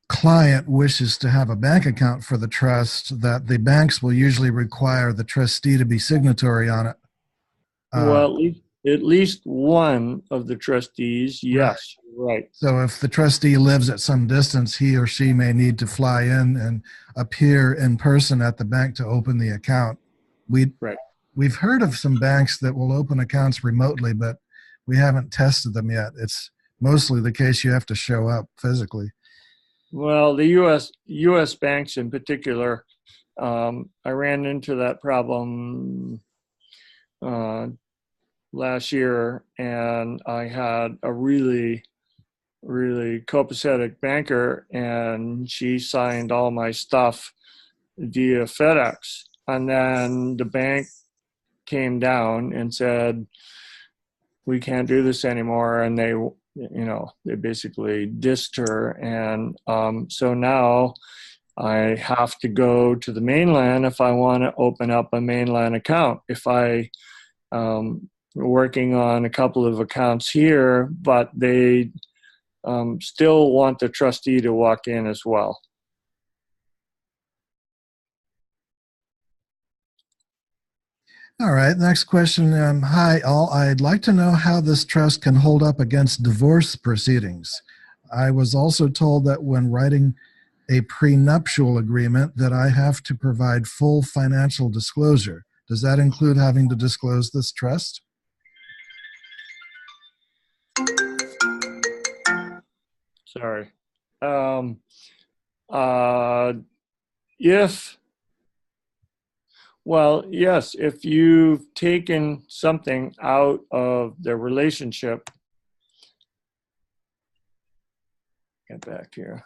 client wishes to have a bank account for the trust, that the banks will usually require the trustee to be signatory on it. Well, at least one of the trustees, yes, right. So if the trustee lives at some distance, he or she may need to fly in and appear in person at the bank to open the account. We've heard of some banks that will open accounts remotely, but we haven't tested them yet. It's mostly the case you have to show up physically. Well, the U.S. banks in particular, I ran into that problem last year, and I had a really, really copacetic banker, and she signed all my stuff via FedEx. And then the bank came down and said, we can't do this anymore. And they basically dissed her. And so now I have to go to the mainland if I want to open up a mainland account. If I working on a couple of accounts here, but they still want the trustee to walk in as well. All right, next question. Hi, all. I'd like to know how this trust can hold up against divorce proceedings. I was also told that when writing a prenuptial agreement that I have to provide full financial disclosure. Does that include having to disclose this trust? Sorry. Yes, if you've taken something out of the relationship, get back here.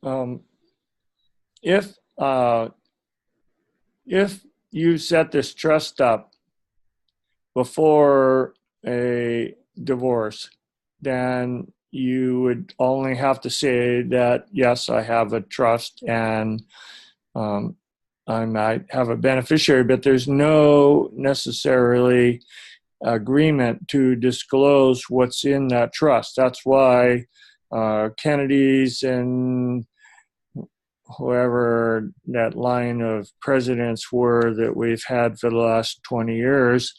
Um, if if you set this trust up before a divorce, then you would only have to say that, yes, I have a trust and um, I might have a beneficiary, but there's no necessarily agreement to disclose what's in that trust. That's why Kennedy's and whoever that line of presidents were that we've had for the last 20 years,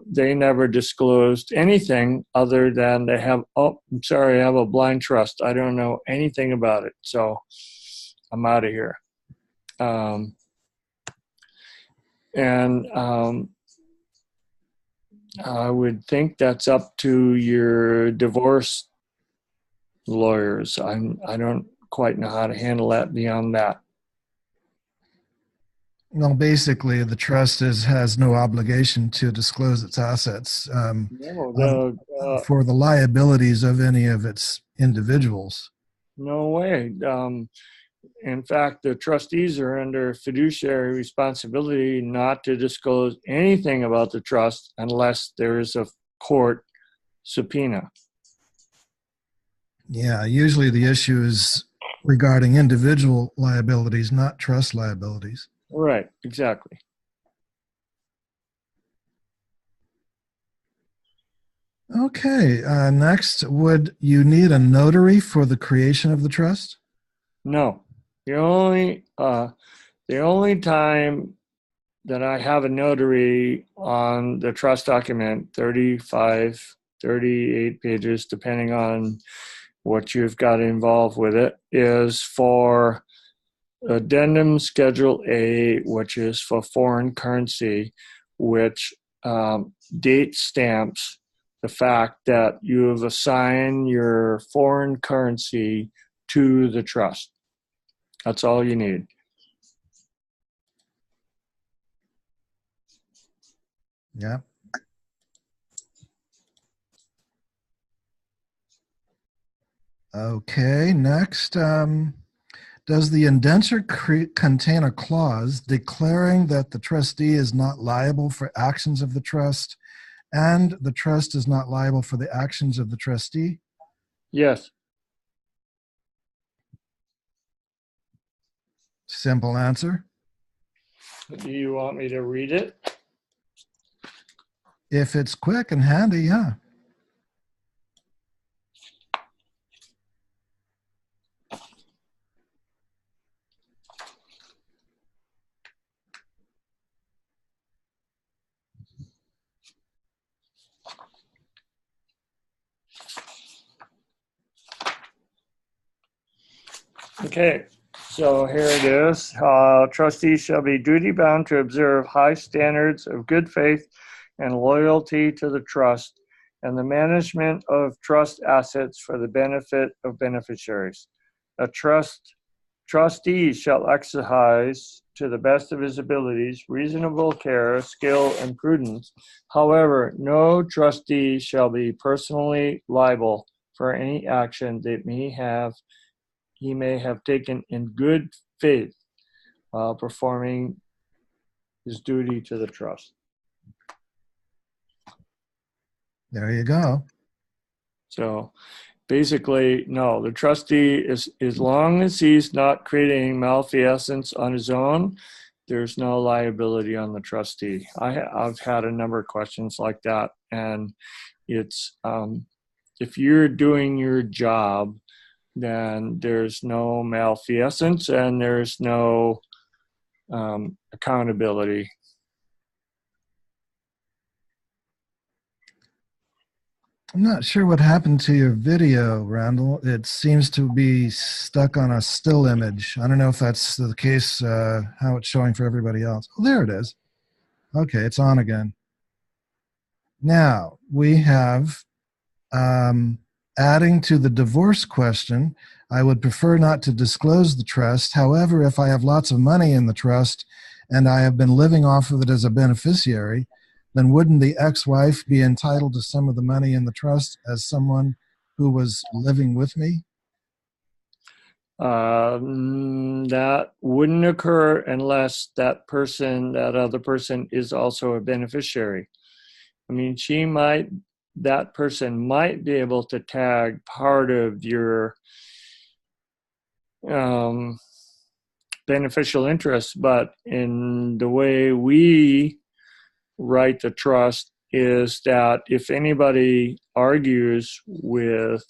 they never disclosed anything other than they have, oh, I'm sorry, I have a blind trust. I don't know anything about it. So I'm out of here. And I would think that's up to your divorce lawyers. I don't quite know how to handle that beyond that. Well, basically, the trust has no obligation to disclose its assets No, for the liabilities of any of its individuals. no way. In fact, the trustees are under fiduciary responsibility not to disclose anything about the trust unless there is a court subpoena. Yeah, usually the issue is regarding individual liabilities, not trust liabilities. Right, exactly. Okay, next, would you need a notary for the creation of the trust? No, the only time that I have a notary on the trust document, 35, 38 pages, depending on what you've got involved with it, is for Addendum Schedule A, which is for foreign currency, which date stamps the fact that you have assigned your foreign currency to the trust. That's all you need. Yeah. Okay, next, does the indenture contain a clause declaring that the trustee is not liable for actions of the trust and the trust is not liable for the actions of the trustee? Yes. Simple answer. Do you want me to read it? If it's quick and handy, yeah. Okay, so here it is. Trustees shall be duty bound to observe high standards of good faith and loyalty to the trust and the management of trust assets for the benefit of beneficiaries. A trustee shall exercise to the best of his abilities reasonable care, skill, and prudence. However, no trustee shall be personally liable for any action that he may have taken in good faith while performing his duty to the trust. There you go. So basically, no, the trustee is, as long as he's not creating malfeasance on his own, there's no liability on the trustee. I've had a number of questions like that, and it's if you're doing your job, then there's no malfeasance and there's no accountability. I'm not sure what happened to your video, Randall. It seems to be stuck on a still image. I don't know if that's the case, how it's showing for everybody else. Oh, there it is. Okay, it's on again. Now, we have adding to the divorce question, I would prefer not to disclose the trust. However, if I have lots of money in the trust and I have been living off of it as a beneficiary, then wouldn't the ex-wife be entitled to some of the money in the trust as someone who was living with me? that wouldn't occur unless that other person is also a beneficiary. I mean, that person might be able to tag part of your beneficial interest, but in the way we write the trust is that if anybody argues with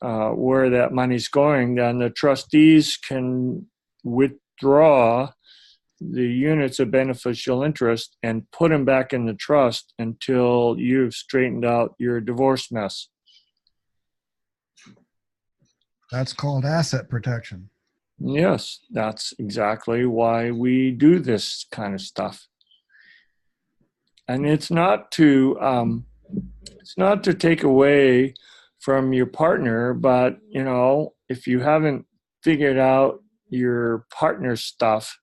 where that money's going, then the trustees can withdraw the units of beneficial interest and put them back in the trust until you've straightened out your divorce mess. That's called asset protection. Yes, that's exactly why we do this kind of stuff. And it's not to take away from your partner, but if you haven't figured out your partner's stuff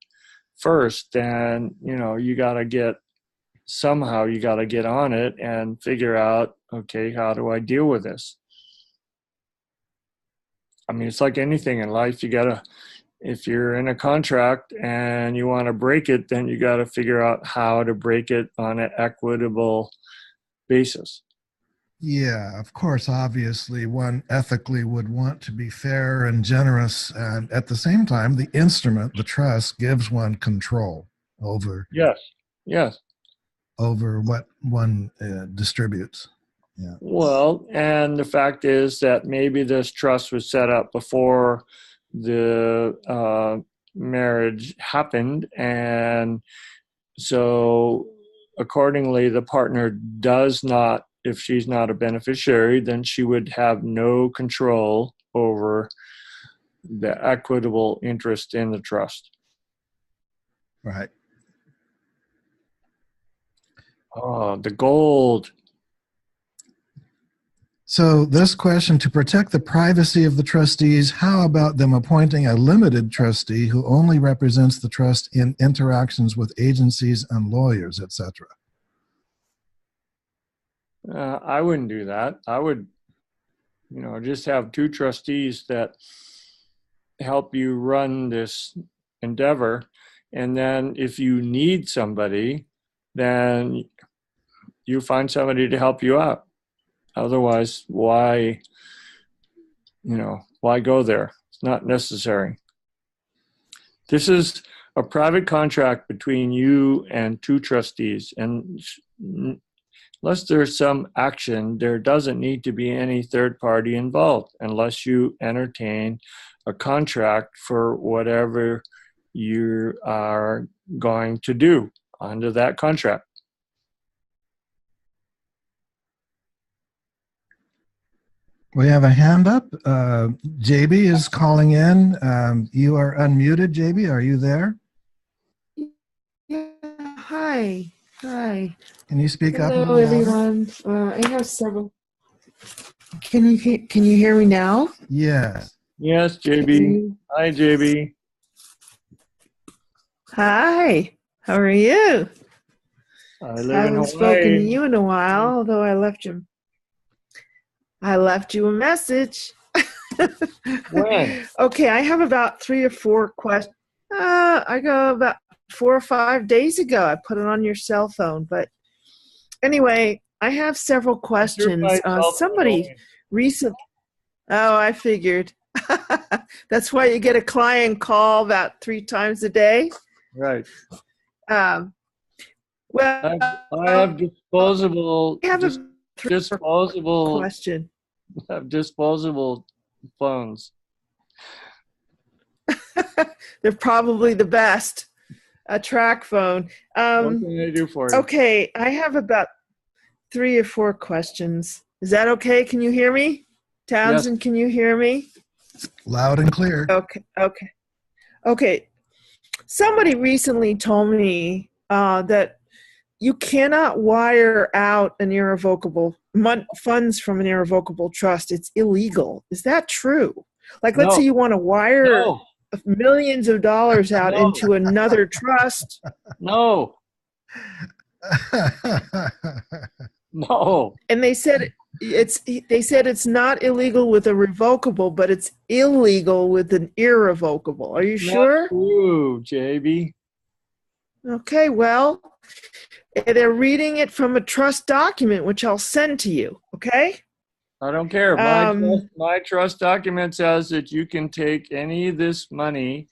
first, then you got to get on it and figure out, okay, how do I deal with this? I mean, it's like anything in life. If you're in a contract and you want to break it, then you got to figure out how to break it on an equitable basis. Yeah, of course, obviously one ethically would want to be fair and generous, and at the same time, the instrument, the trust, gives one control over over what one distributes. Yeah. Well, and the fact is that maybe this trust was set up before the marriage happened, and so accordingly, the partner does not. If she's not a beneficiary, then she would have no control over the equitable interest in the trust. Right. Oh, the gold. So this question, to protect the privacy of the trustees, how about them appointing a limited trustee who only represents the trust in interactions with agencies and lawyers, etc.? I wouldn't do that. I would, just have two trustees that help you run this endeavor. And then if you need somebody, then you find somebody to help you out. Otherwise, why go there? It's not necessary. This is a private contract between you and two trustees. And unless there's some action, there doesn't need to be any third party involved unless you entertain a contract for whatever you are going to do under that contract. We have a hand up. JB is calling in. You are unmuted, JB. Are you there? Yeah. Hi. Can you speak up? Hello, everyone. I have several. Can you hear me now? Yes. Yes, JB. Hi, JB. Hi. How are you? I live in haven't Hawaii. spoken to you in a while, although I left you a message. When? Okay, I have about 3 or 4 questions. I go about 4 or 5 days ago. I put it on your cell phone. But anyway, I have several questions. Somebody recently. Oh, I figured. That's why you get a client call about 3 times a day. Right. Well, I have disposable. I have a disposable question. Have disposable phones. They're probably the best. A track phone. What can I do for you? Okay, I have about 3 or 4 questions. Is that okay? Can you hear me? Townsend, yes. Can you hear me? Loud and clear. Okay. Somebody recently told me that you cannot wire out an irrevocable funds from an irrevocable trust. It's illegal. Is that true? Like, let's say you want to wire millions of dollars out into another trust. No. No. And they said it's not illegal with a revocable, but it's illegal with an irrevocable. Are you sure? True, JB. Okay, well, they're reading it from a trust document, which I'll send to you. Okay. I don't care. My trust document says that you can take any of this money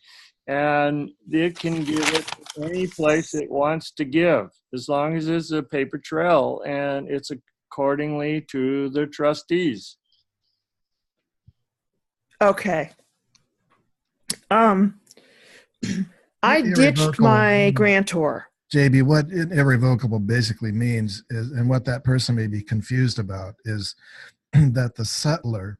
and it can give it to any place it wants to give, as long as it's a paper trail and it's accordingly to the trustees. Okay. I ditched my grantor. JB, what irrevocable basically means is, and what that person may be confused about, is that the settler,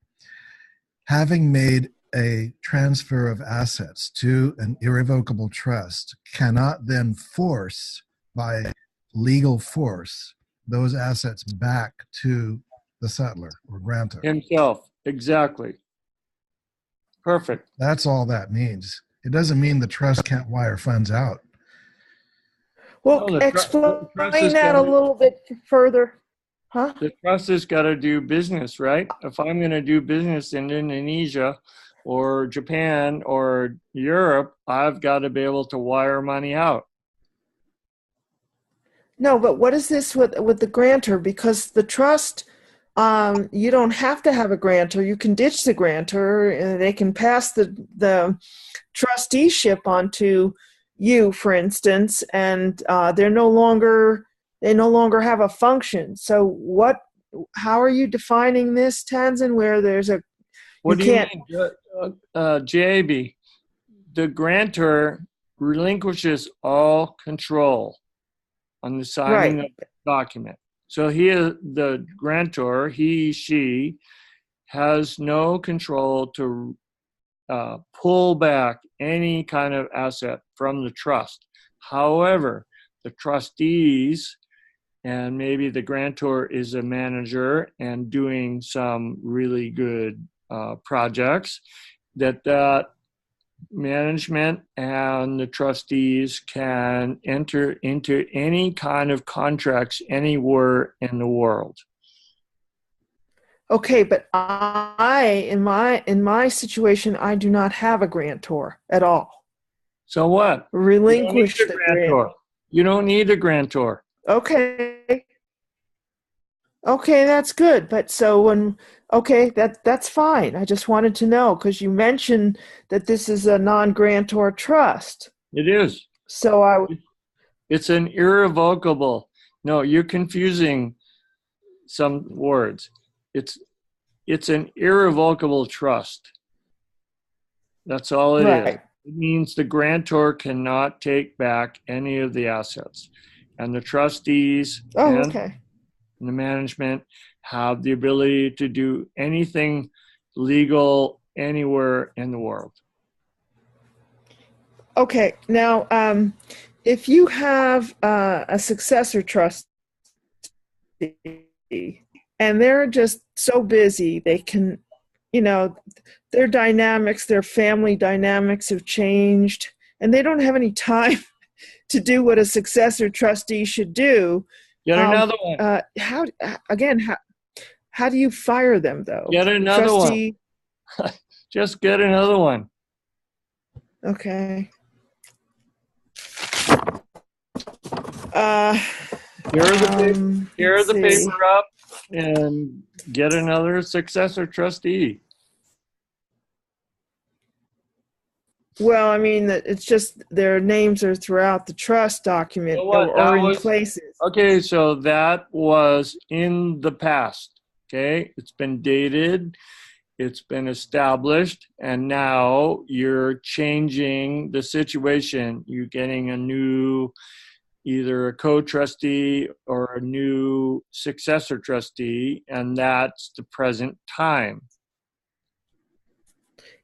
having made a transfer of assets to an irrevocable trust, cannot then force, by legal force, those assets back to the settler or grantor. Himself, exactly. Perfect. That's all that means. It doesn't mean the trust can't wire funds out. Well, explain that a little bit further. Huh? The trust has got to do business, right? If I'm going to do business in Indonesia or Japan or Europe, I've got to be able to wire money out. No, but what is this with the grantor? Because the trust, you don't have to have a grantor. You can ditch the grantor, and they can pass the trusteeship onto you, for instance, and they no longer have a function. So how are you defining this, Tanzan, where there's a what do you mean, JB? The grantor relinquishes all control on the signing of the document. So the grantor, she has no control to pull back any kind of asset from the trust. However, the trustees, and maybe the grantor is a manager and doing some really good projects, that management and the trustees can enter into any kind of contracts anywhere in the world. Okay, but in my situation, I do not have a grantor at all. So what? Relinquish the grantor. You don't need a grantor. Okay. Okay, that's good. But that's fine. I just wanted to know, because you mentioned that this is a non-grantor trust. It is. So it's an irrevocable. No, you're confusing some words. It's an irrevocable trust. That's all it is. It means the grantor cannot take back any of the assets, and the trustees and the management have the ability to do anything legal anywhere in the world. Okay. Now, if you have a successor trustee and they're just so busy, they can, their dynamics, their family dynamics have changed, and they don't have any time to do what a successor trustee should do. Get another one. How do you fire them, though? Get another one. Just get another one. Okay. Tear the paper up and get another successor trustee. Well, I mean, it's just their names are throughout the trust document or in places. Okay, so that was in the past. Okay, it's been dated, it's been established, and now you're changing the situation. You're getting a new, either a co-trustee or a new successor trustee, and that's the present time.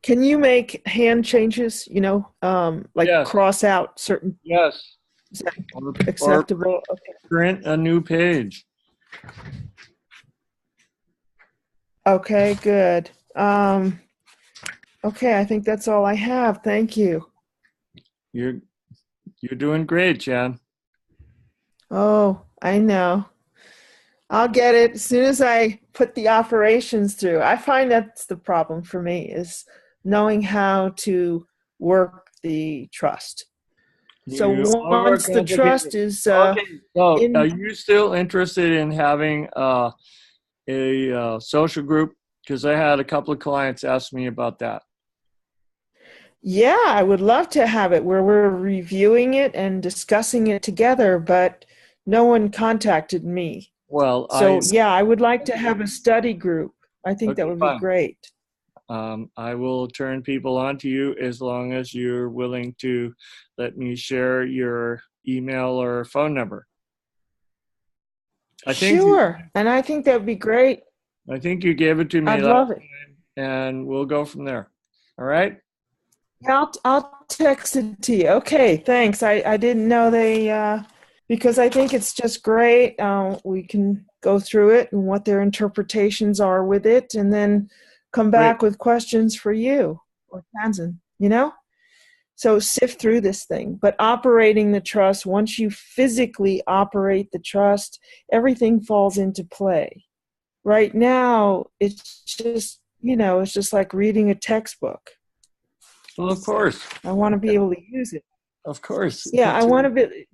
Can you make hand changes, cross out certain? Yes. Is that acceptable? Or print a new page. Okay, good. Okay, I think that's all I have. Thank you. You're doing great, Jan. Oh, I know. I'll get it as soon as I put the operations through. I find that's the problem for me, is knowing how to work the trust. So You once the overcomplicate trust it. is Okay, so are in, you still interested in having a social group? Because I had a couple of clients ask me about that. yeah, I would love to have it where we're reviewing it and discussing it together, but no one contacted me. Well, So yeah, I would like to have a study group. I think that okay, would be fine. great. I will turn people on to you as long as you're willing to let me share your email or phone number. Sure, and I think that would be great. I think you gave it to me I'd last love it. time, and we'll go from there. All right? Yeah, I'll text it to you. Okay, thanks. I didn't know they because I think it's just great. We can go through it and what their interpretations are with it, and then come back with questions for you or Tanzan, you know? So sift through this thing. But operating the trust, once you physically operate the trust, everything falls into play. Right now, it's just, it's just like reading a textbook. Well, of course. I want to be able to use it. Of course. Yeah, I want to be.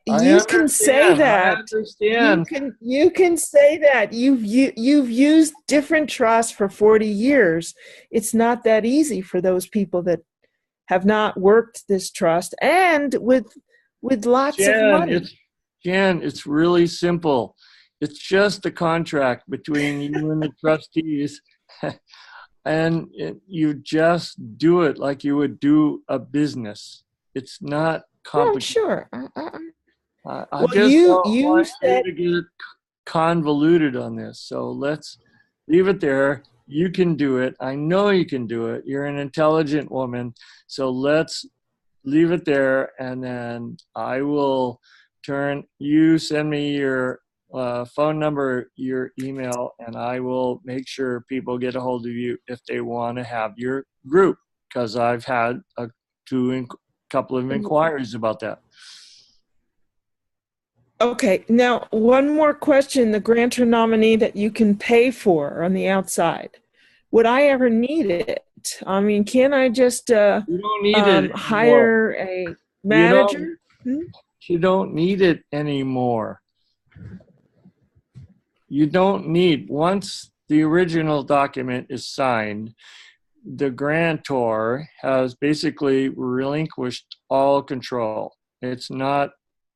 I Can say that. I understand. You can say that. You've used different trusts for 40 years. It's not that easy for those people that have not worked this trust and with lots of money. Jan, it's really simple. It's just a contract between you and the trustees. And you just do it like you would do a business. It's not complicated. I'm sure. I just don't want you to get convoluted on this. So let's leave it there. You can do it. I know you can do it. You're an intelligent woman. So let's leave it there. And then I will send me your phone number, your email, and I will make sure people get a hold of you if they want to have your group, because I've had a couple of inquiries about that. Okay, now one more question. The grantor nominee that you can pay for on the outside, would I ever need it? I mean, can I just you don't need it hire a manager? You don't need it anymore. You don't need, once the original document is signed, the grantor has basically relinquished all control. The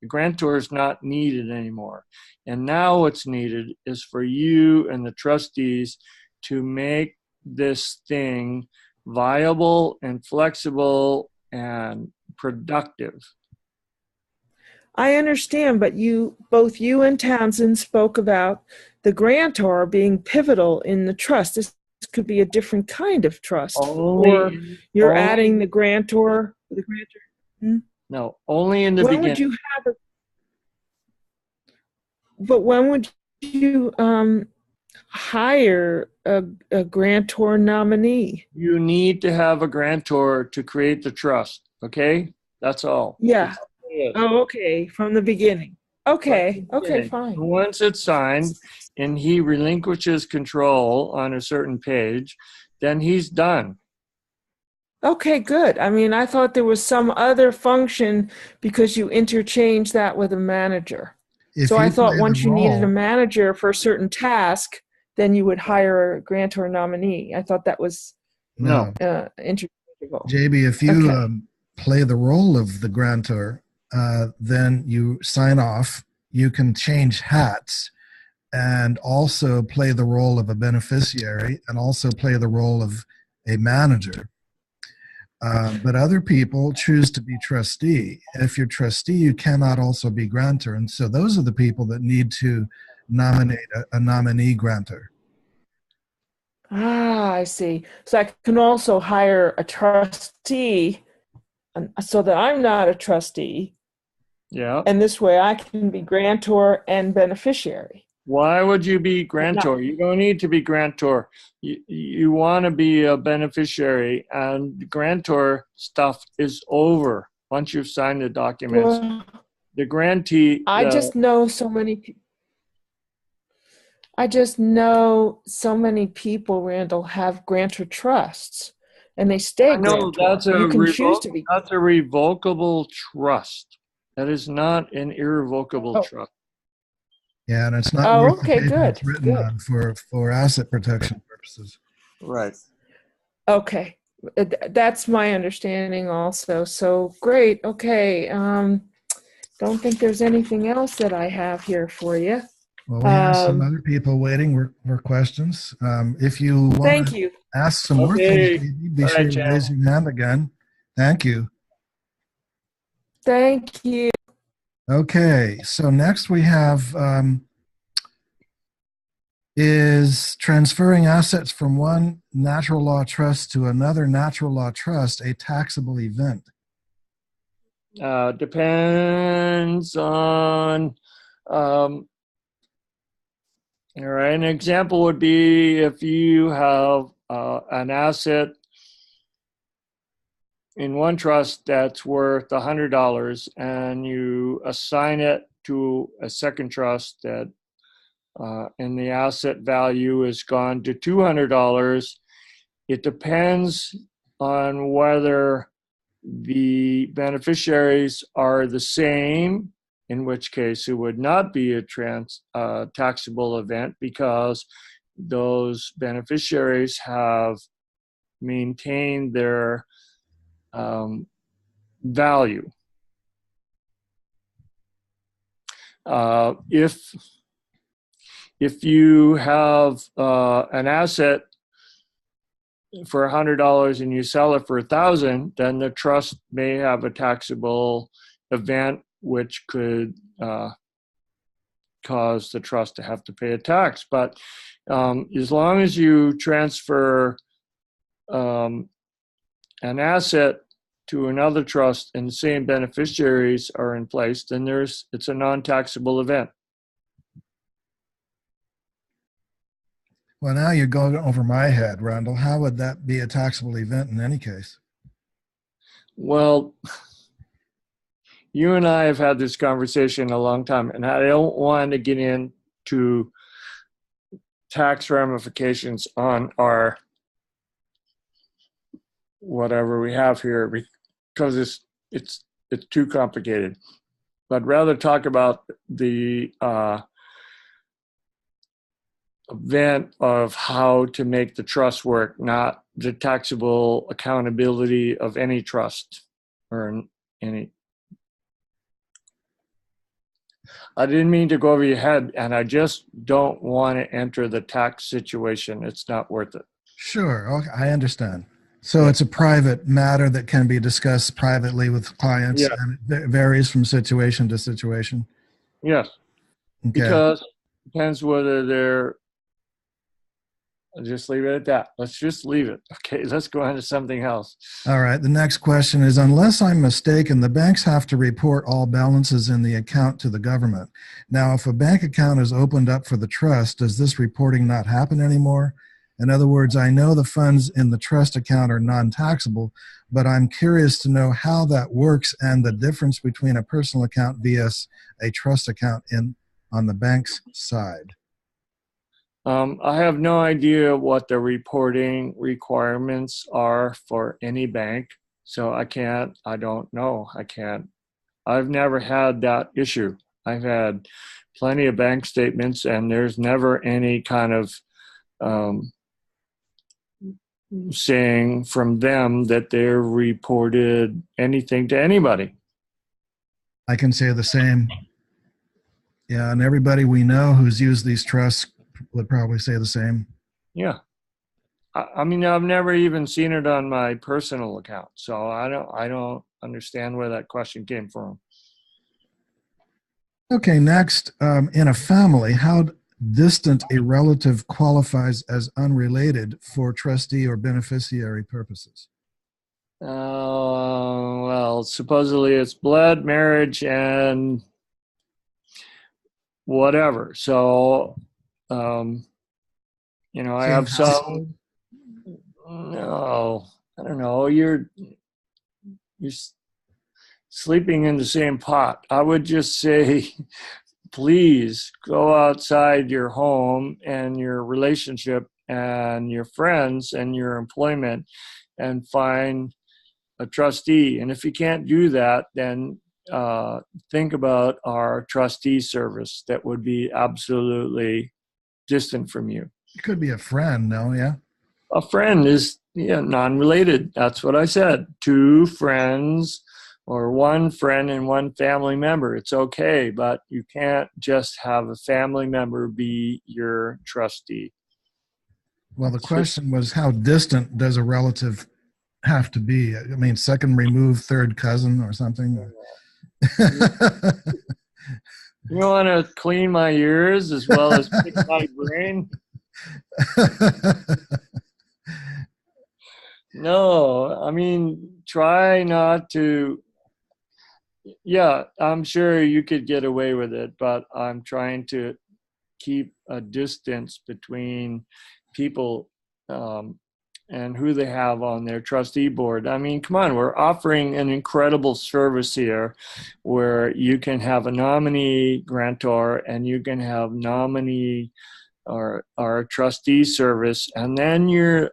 grantor is not needed anymore. And now what's needed is for you and the trustees to make this thing viable and flexible and productive. I understand, but both you and Townsend spoke about the grantor being pivotal in the trust. This could be a different kind of trust, or you're adding the grantor. No, only in the beginning. Would you have it? But when would you hire a grantor nominee? You need to have a grantor to create the trust. Okay, that's all. Yeah. Oh, okay. From the beginning. Okay. Okay, fine. Once it's signed and he relinquishes control on a certain page, then he's done. Okay, good. I mean, I thought there was some other function because you interchanged that with a manager. So I thought once you needed a manager for a certain task, then you would hire a grantor nominee. I thought that was interchangeable. JB, if you play the role of the grantor, then you sign off. You can change hats and also play the role of a beneficiary and also play the role of a manager. But other people choose to be trustee. If you're trustee, you cannot also be grantor. And so those are the people that need to nominate a nominee grantor. Ah, I see. So I can also hire a trustee so that I'm not a trustee. Yeah. And this way I can be grantor and beneficiary. Why would you be grantor? You don't need to be grantor. You want to be a beneficiary, and the grantor stuff is over once you've signed the documents. Well, the grantee. I just know so many people. I just know so many people, Randall, have grantor trusts, and they stay I know grantor. You can choose to be. that's a revocable trust. That is not an irrevocable Oh, trust. Yeah, and it's not oh, worth the okay, paper good, it's written good. on for asset protection purposes. Right. Okay, that's my understanding also. So great. Okay. Don't think there's anything else that I have here for you. Well, we have some other people waiting for questions. If you want Thank to you. ask some more things, Okay. be All sure right, to Jan. raise your hand again. Thank you. Thank you. Okay, so next we have is transferring assets from one natural law trust to another natural law trust a taxable event? Depends on, all right, an example would be if you have an asset in one trust that's worth $100 and you assign it to a second trust that and the asset value is gone to $200. It depends on whether the beneficiaries are the same, in which case it would not be a taxable event because those beneficiaries have maintained their value. If you have an asset for $100 and you sell it for $1,000, then the trust may have a taxable event which could cause the trust to have to pay a tax. But as long as you transfer an asset to another trust and the same beneficiaries are in place, then it's a non-taxable event. Well, now you're going over my head, Randall. How would that be a taxable event in any case? Well, you and I have had this conversation a long time, and I don't want to get into tax ramifications on our whatever we have here because it's too complicated. But rather talk about the event of how to make the trust work, not the taxable accountability of any trust or any. I didn't mean to go over your head, and I just don't want to enter the tax situation. It's not worth it. Sure, okay, I understand. So it's a private matter that can be discussed privately with clients, and it varies from situation to situation. Yes, Okay. because it depends whether they're. I'll just leave it at that. Let's just leave it. Okay, let's go on to something else. All right. The next question is, unless I'm mistaken, the banks have to report all balances in the account to the government. Now, if a bank account is opened up for the trust, does this reporting not happen anymore? In other words, I know the funds in the trust account are non-taxable, but I'm curious to know how that works and the difference between a personal account vs a trust account on the bank's side. I have no idea what the reporting requirements are for any bank, so I don't know. I've never had that issue. I've had plenty of bank statements, and there's never any kind of saying from them that they're reported anything to anybody. I can say the same. Yeah, and everybody we know who's used these trusts would probably say the same. Yeah. I mean, I've never even seen it on my personal account, so I don't understand where that question came from. Okay, next, in a family, how distant a relative qualifies as unrelated for trustee or beneficiary purposes? Well, supposedly it's blood, marriage, and whatever. So, I have some. No, I don't know. You're sleeping in the same pot. I would just say please go outside your home and your relationship and your friends and your employment and find a trustee. And if you can't do that, then think about our trustee service that would be absolutely distant from you. It could be a friend, no? Yeah. A friend is non-related. That's what I said. 2 friends or 1 friend and 1 family member. It's okay, but you can't just have a family member be your trustee. Well, the question was, how distant does a relative have to be? I mean, second removed, third cousin or something? You want to clean my ears as well as pick my brain? No, I mean, try not to. Yeah, I'm sure you could get away with it, but I'm trying to keep a distance between people and who they have on their trustee board. I mean, come on, we're offering an incredible service here where you can have a nominee grantor and you can have nominee or trustee service, and then you're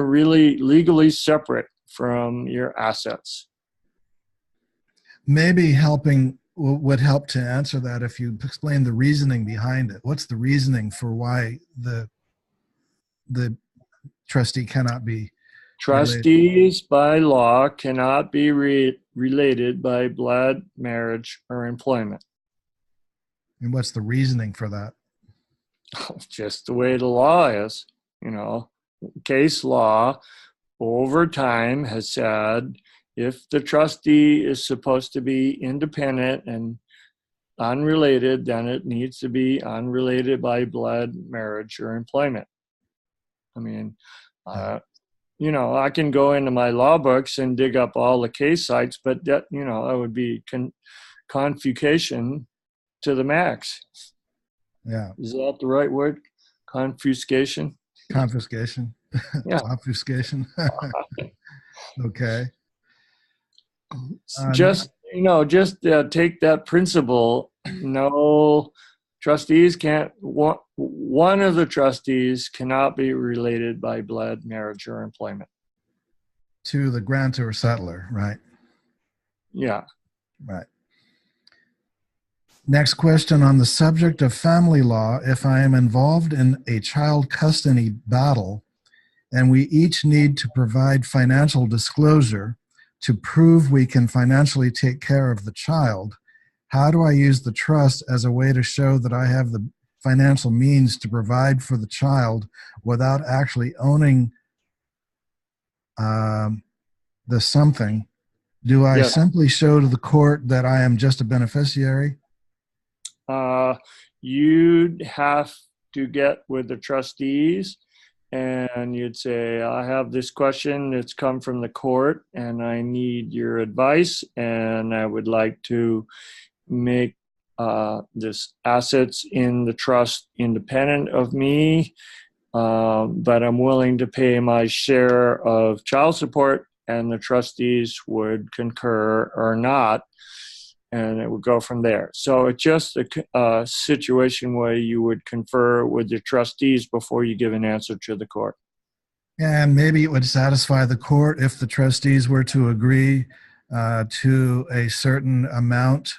really legally separate from your assets. Maybe helping would help to answer that if you explain the reasoning behind it. What's the reasoning for why the trustee cannot be Trustees by law cannot be related by blood, marriage, or employment. And what's the reasoning for that? Just the way the law is. You know, case law over time has said if the trustee is supposed to be independent and unrelated, then it needs to be unrelated by blood, marriage, or employment. I mean, you know, I can go into my law books and dig up all the case sites, but that, you know, that would be confiscation to the max. Yeah. Is that the right word? Confiscation? Confiscation. Yeah. Obfuscation. Okay. Just, you know, take that principle. No, trustees can't, one of the trustees cannot be related by blood, marriage, or employment. To the grantor or settler, right? Yeah. Right. Next question on the subject of family law. If I am involved in a child custody battle and we each need to provide financial disclosure to prove we can financially take care of the child, how do I use the trust as a way to show that I have the financial means to provide for the child without actually owning the something? Do I simply show to the court that I am just a beneficiary? You'd have to get with the trustees and you'd say, I have this question that's come from the court and I need your advice, and I would like to make this assets in the trust independent of me, but I'm willing to pay my share of child support, and the trustees would concur or not, and it would go from there. So it's just a situation where you would confer with your trustees before you give an answer to the court. And maybe it would satisfy the court if the trustees were to agree to a certain amount,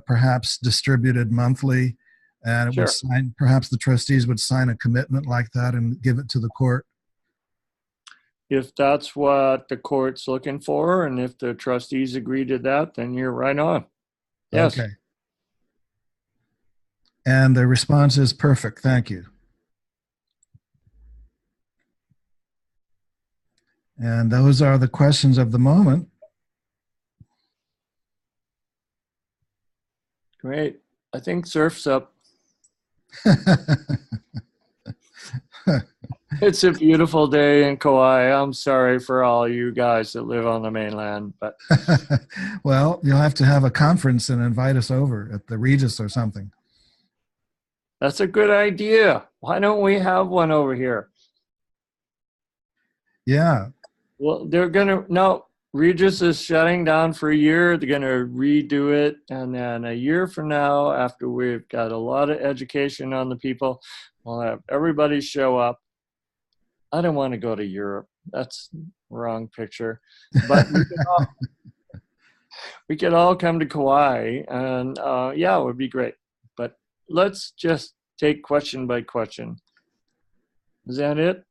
perhaps distributed monthly, and it would sign. Perhaps the trustees would sign a commitment like that and give it to the court. If that's what the court's looking for, and if the trustees agree to that, then you're right on. Yes. Okay. And the response is perfect. Thank you. And those are the questions of the moment. Great. I think surf's up. It's a beautiful day in Kauai. I'm sorry for all you guys that live on the mainland, but well, you'll have to have a conference and invite us over at the Regis or something. That's a good idea. Why don't we have one over here? Yeah. Well, they're gonna no. Regis is shutting down for a year. They're going to redo it. And then a year from now, after we've got a lot of education on the people, we'll have everybody show up. I don't want to go to Europe. That's the wrong picture. But we could all come to Kauai. And yeah, it would be great. But let's just take question by question. Is that it?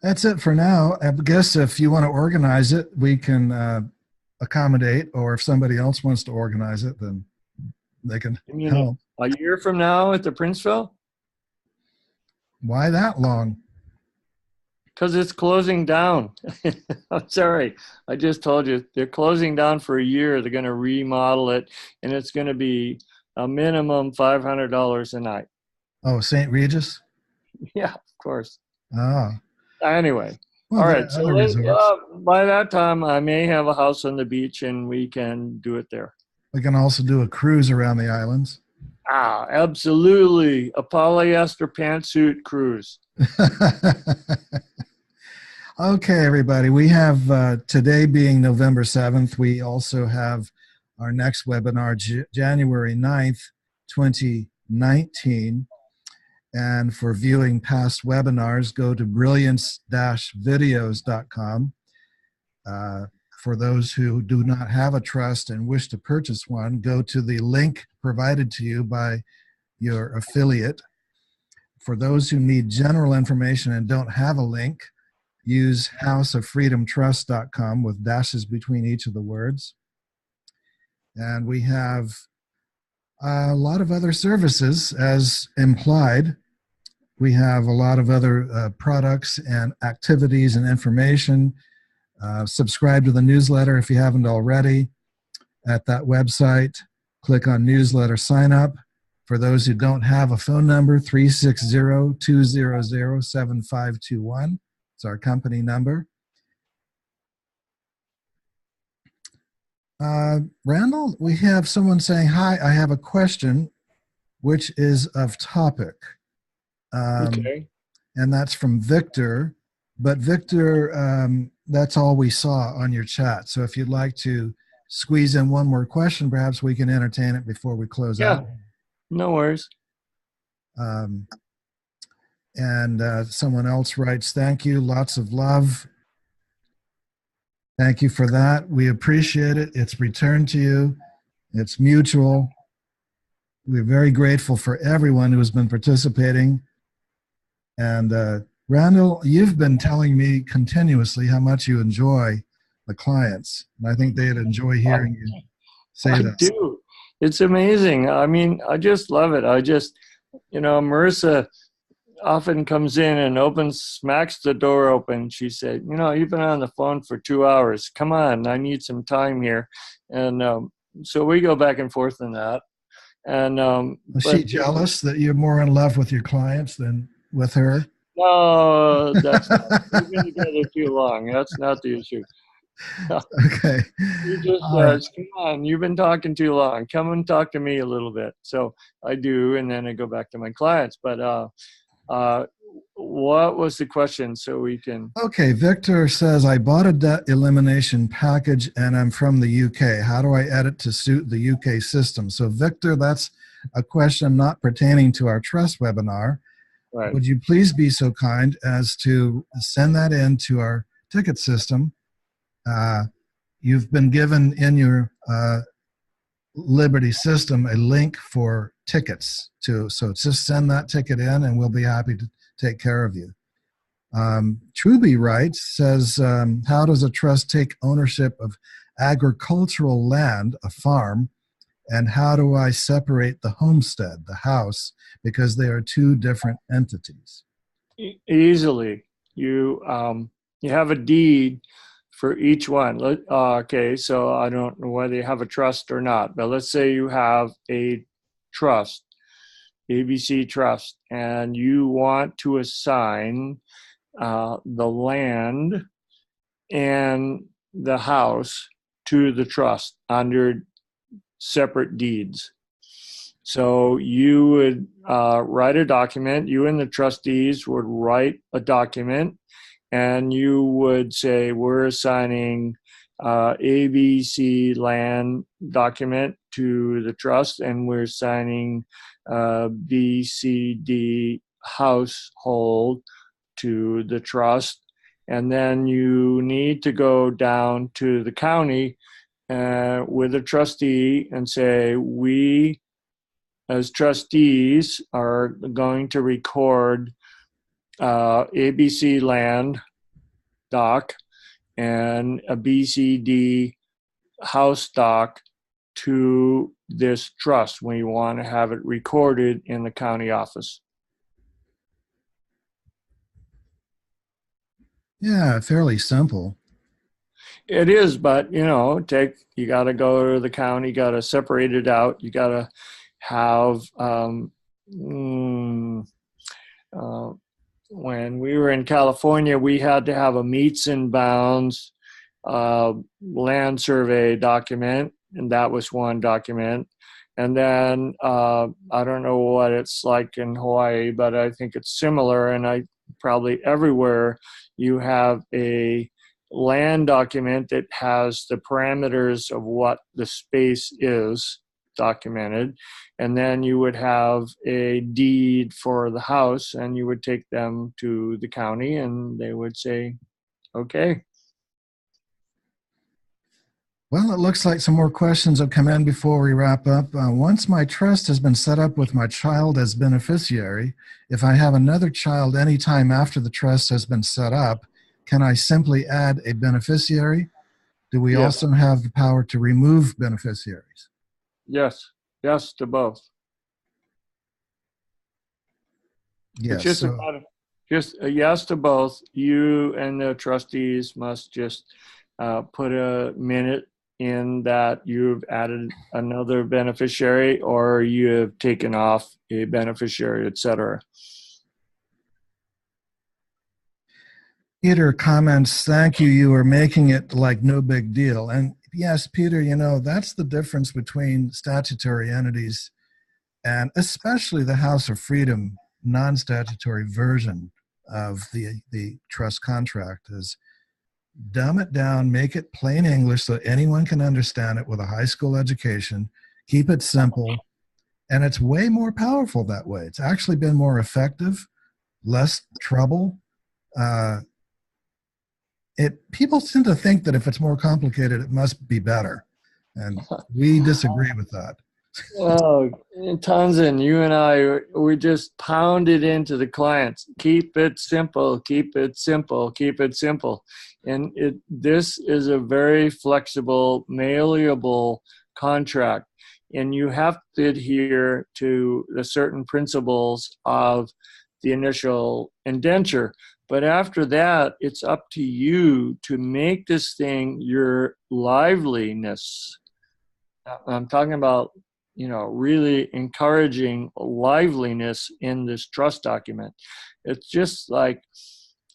That's it for now. I guess if you want to organize it, we can accommodate, or if somebody else wants to organize it, then they can help. A year from now at the Princeville? Why that long? Because it's closing down. I'm sorry. I just told you. They're closing down for a year. They're going to remodel it, and it's going to be a minimum $500 a night. Oh, St. Regis? Yeah, of course. Oh. Anyway. Well, all right. So by that time, I may have a house on the beach, and we can do it there. We can also do a cruise around the islands. Ah, absolutely. A polyester pantsuit cruise. Okay, everybody. We have today being November 7th. We also have our next webinar, January 9th, 2019. And for viewing past webinars, go to brilliance-videos.com. For those who do not have a trust and wish to purchase one, go to the link provided to you by your affiliate. For those who need general information and don't have a link, use houseoffreedomtrust.com with dashes between each of the words. And we have a lot of other services as implied. We have a lot of other products and activities and information. Subscribe to the newsletter if you haven't already at that website. Click on newsletter sign up. For those who don't have a phone number, 360-200-7521. It's our company number. Randall, we have someone saying, hi, I have a question, which is of topic. Okay. And that's from Victor. But Victor, that's all we saw on your chat. So if you'd like to squeeze in one more question, perhaps we can entertain it before we close out. No worries. And someone else writes, thank you, lots of love. Thank you for that. We appreciate it. It's returned to you. It's mutual. We're very grateful for everyone who has been participating. And Randall, you've been telling me continuously how much you enjoy the clients. And I think they'd enjoy hearing you say that. I do. It's amazing. I mean, I just love it. Marissa often comes in and smacks the door open. She said, you've been on the phone for 2 hours. Come on, I need some time here. And so we go back and forth on that. And is she jealous that you're more in love with your clients than with her? No, that's not. We've been together too long. That's not the issue. Okay. He just says, come on, you've been talking too long. Come and talk to me a little bit. So I do, and then I go back to my clients. But what was the question so we can... Okay, Victor says, I bought a debt elimination package and I'm from the UK. How do I edit to suit the UK system? So Victor, that's a question not pertaining to our trust webinar. Right. Would you please be so kind as to send that in to our ticket system? You've been given in your Liberty system a link for tickets so just send that ticket in and we'll be happy to take care of you. Truby writes, says, how does a trust take ownership of agricultural land, a farm, and how do I separate the homestead, the house, because they are two different entities? Easily. You have a deed for each one. Okay, so I don't know whether you have a trust or not, but let's say you have a trust, ABC Trust, and you want to assign the land and the house to the trust under separate deeds. So you would write a document, you and the trustees would write a document, and you would say, we're assigning ABC land document to the trust, and we're signing BCD household to the trust. And then you need to go down to the county with a trustee and say, we as trustees are going to record ABC land doc and a BCD house doc to this trust. We want to have it recorded in the county office. Yeah, fairly simple. It is, but you got to go to the county, got to separate it out. You got to have when we were in California, we had to have a meets and bounds land survey document, and that was one document. And then I don't know what it's like in Hawaii, but I think it's similar, and I probably everywhere you have a land document that has the parameters of what the space is documented, and then you would have a deed for the house, and you would take them to the county and they would say, okay. Well, it looks like some more questions have come in before we wrap up. Once my trust has been set up with my child as beneficiary, if I have another child anytime after the trust has been set up, can I simply add a beneficiary? Do we also have the power to remove beneficiaries? Yes. Yes to both. Yes. It's just a yes to both. You and the trustees must just put a minute in that you've added another beneficiary or you have taken off a beneficiary, etc. Peter comments, thank you. You are making it like no big deal. And yes, Peter, that's the difference between statutory entities and especially the House of Freedom non-statutory version of the trust contract is dumb it down, make it plain English so anyone can understand it with a high school education, keep it simple, and it's way more powerful that way. It's actually been more effective, less trouble. People tend to think that if it's more complicated, it must be better. And we disagree with that. Oh, Tanzan, you and I, we just pound it into the clients. Keep it simple, keep it simple, keep it simple. And this is a very flexible, malleable contract. And you have to adhere to the certain principles of the initial indenture. But after that, it's up to you to make this thing your liveliness. I'm talking about, really encouraging liveliness in this trust document. It's just like,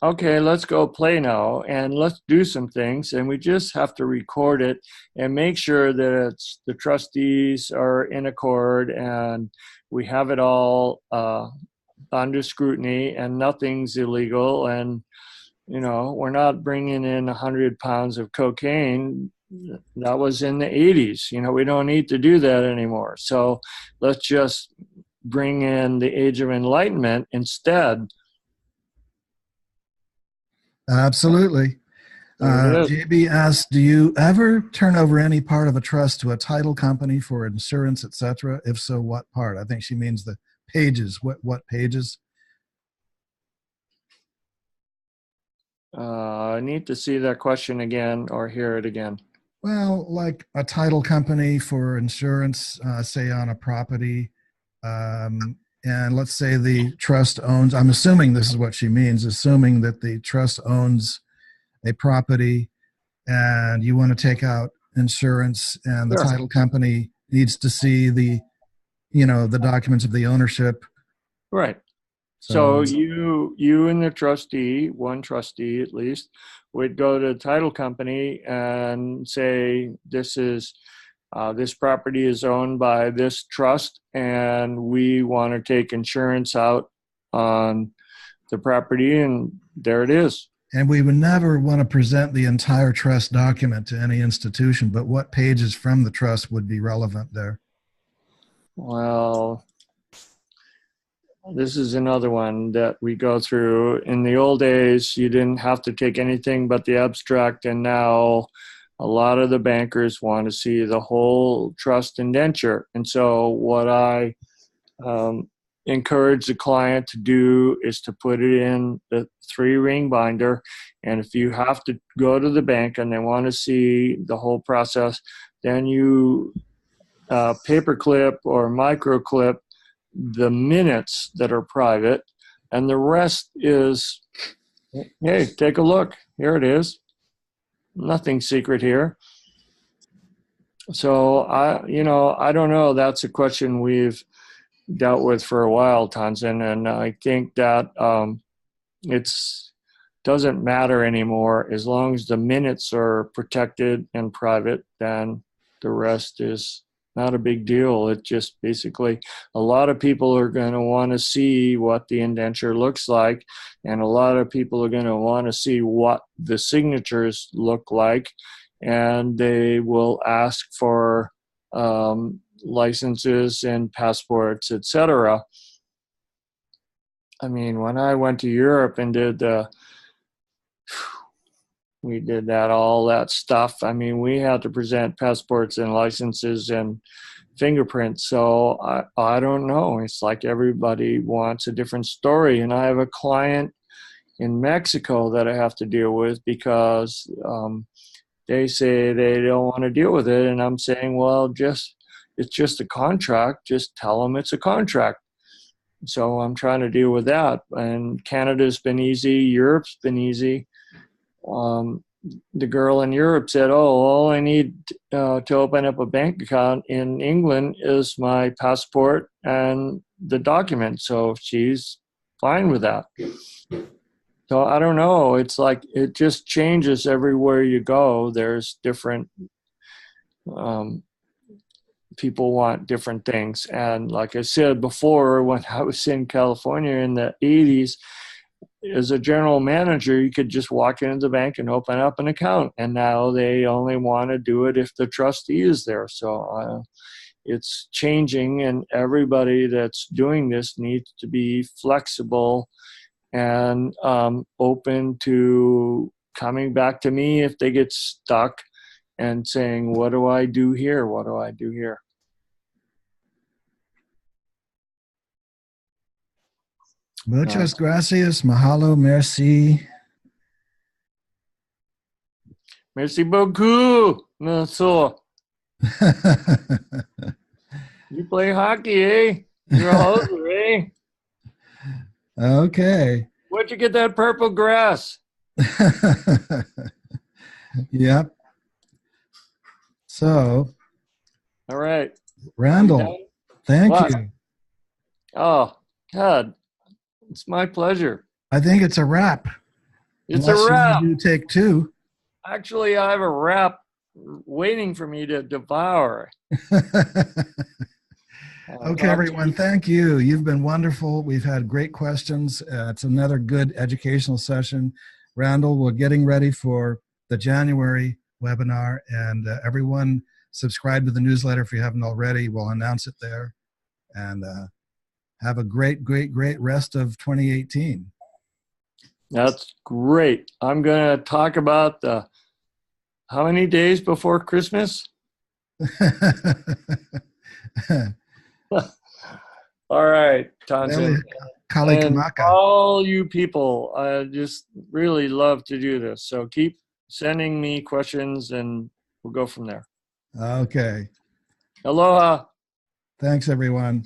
okay, let's go play now and let's do some things. And we just have to record it and make sure that the trustees are in accord and we have it all under scrutiny and nothing's illegal. And, we're not bringing in 100 pounds of cocaine. That was in the 80s. We don't need to do that anymore. So let's just bring in the age of enlightenment instead. Absolutely. JB asks, do you ever turn over any part of a trust to a title company for insurance, etc.? If so, what part? I think she means the pages. What pages? I need to see that question again or hear it again. Well, like a title company for insurance, say on a property, and let's say the trust owns, I'm assuming this is what she means, assuming that the trust owns a property and you want to take out insurance and the title company needs to see the documents of the ownership. Right. So you and the trustee, one trustee at least, would go to the title company and say, this property is owned by this trust and we want to take insurance out on the property, and there it is. And we would never want to present the entire trust document to any institution, but what pages from the trust would be relevant there? Well, this is another one that we go through. In the old days, you didn't have to take anything but the abstract, and now a lot of the bankers want to see the whole trust indenture. And so what I encourage the client to do is to put it in the 3-ring binder. And if you have to go to the bank and they want to see the whole process, then you paperclip or microclip the minutes that are private, and the rest is, hey, take a look. Here it is. Nothing secret here. So I don't know. That's a question we've dealt with for a while, Tanzan, and I think that it's doesn't matter anymore. As long as the minutes are protected and private, then the rest is not a big deal. It just basically, a lot of people are going to want to see what the indenture looks like, and a lot of people are going to want to see what the signatures look like, and they will ask for licenses and passports, etc. I mean, when I went to Europe and we did all that stuff. I mean, we had to present passports and licenses and fingerprints. So I don't know. It's like everybody wants a different story. And I have a client in Mexico that I have to deal with because they say they don't want to deal with it. And I'm saying, well, it's just a contract. Just tell them it's a contract. So I'm trying to deal with that. And Canada's been easy. Europe's been easy. The girl in Europe said, oh, all I need to open up a bank account in England is my passport and the document. So she's fine with that. So I don't know. It's like it just changes everywhere you go. There's different people want different things. And like I said before, when I was in California in the 80s, as a general manager, you could just walk into the bank and open up an account. And now they only want to do it if the trustee is there. So it's changing, and everybody that's doing this needs to be flexible and open to coming back to me if they get stuck and saying, what do I do here? What do I do here? Muchas gracias. Mahalo. Merci. Merci beaucoup, monsieur. You play hockey, eh? You're a hoser, eh? Okay. Where'd you get that purple grass? Yep. So. All right. Randall, thank you. Oh, God. It's my pleasure. I think it's a wrap. It's a wrap. You take 2. Actually, I have a wrap waiting for me to devour. Okay, everyone. Thank you. You've been wonderful. We've had great questions. It's another good educational session. Randall, we're getting ready for the January webinar, and everyone subscribe to the newsletter if you haven't already. We'll announce it there. And have a great, great, great rest of 2018. That's great. I'm going to talk about how many days before Christmas? All right, Tanzan. And all you people, I just really love to do this. So keep sending me questions and we'll go from there. Okay. Aloha. Thanks, everyone.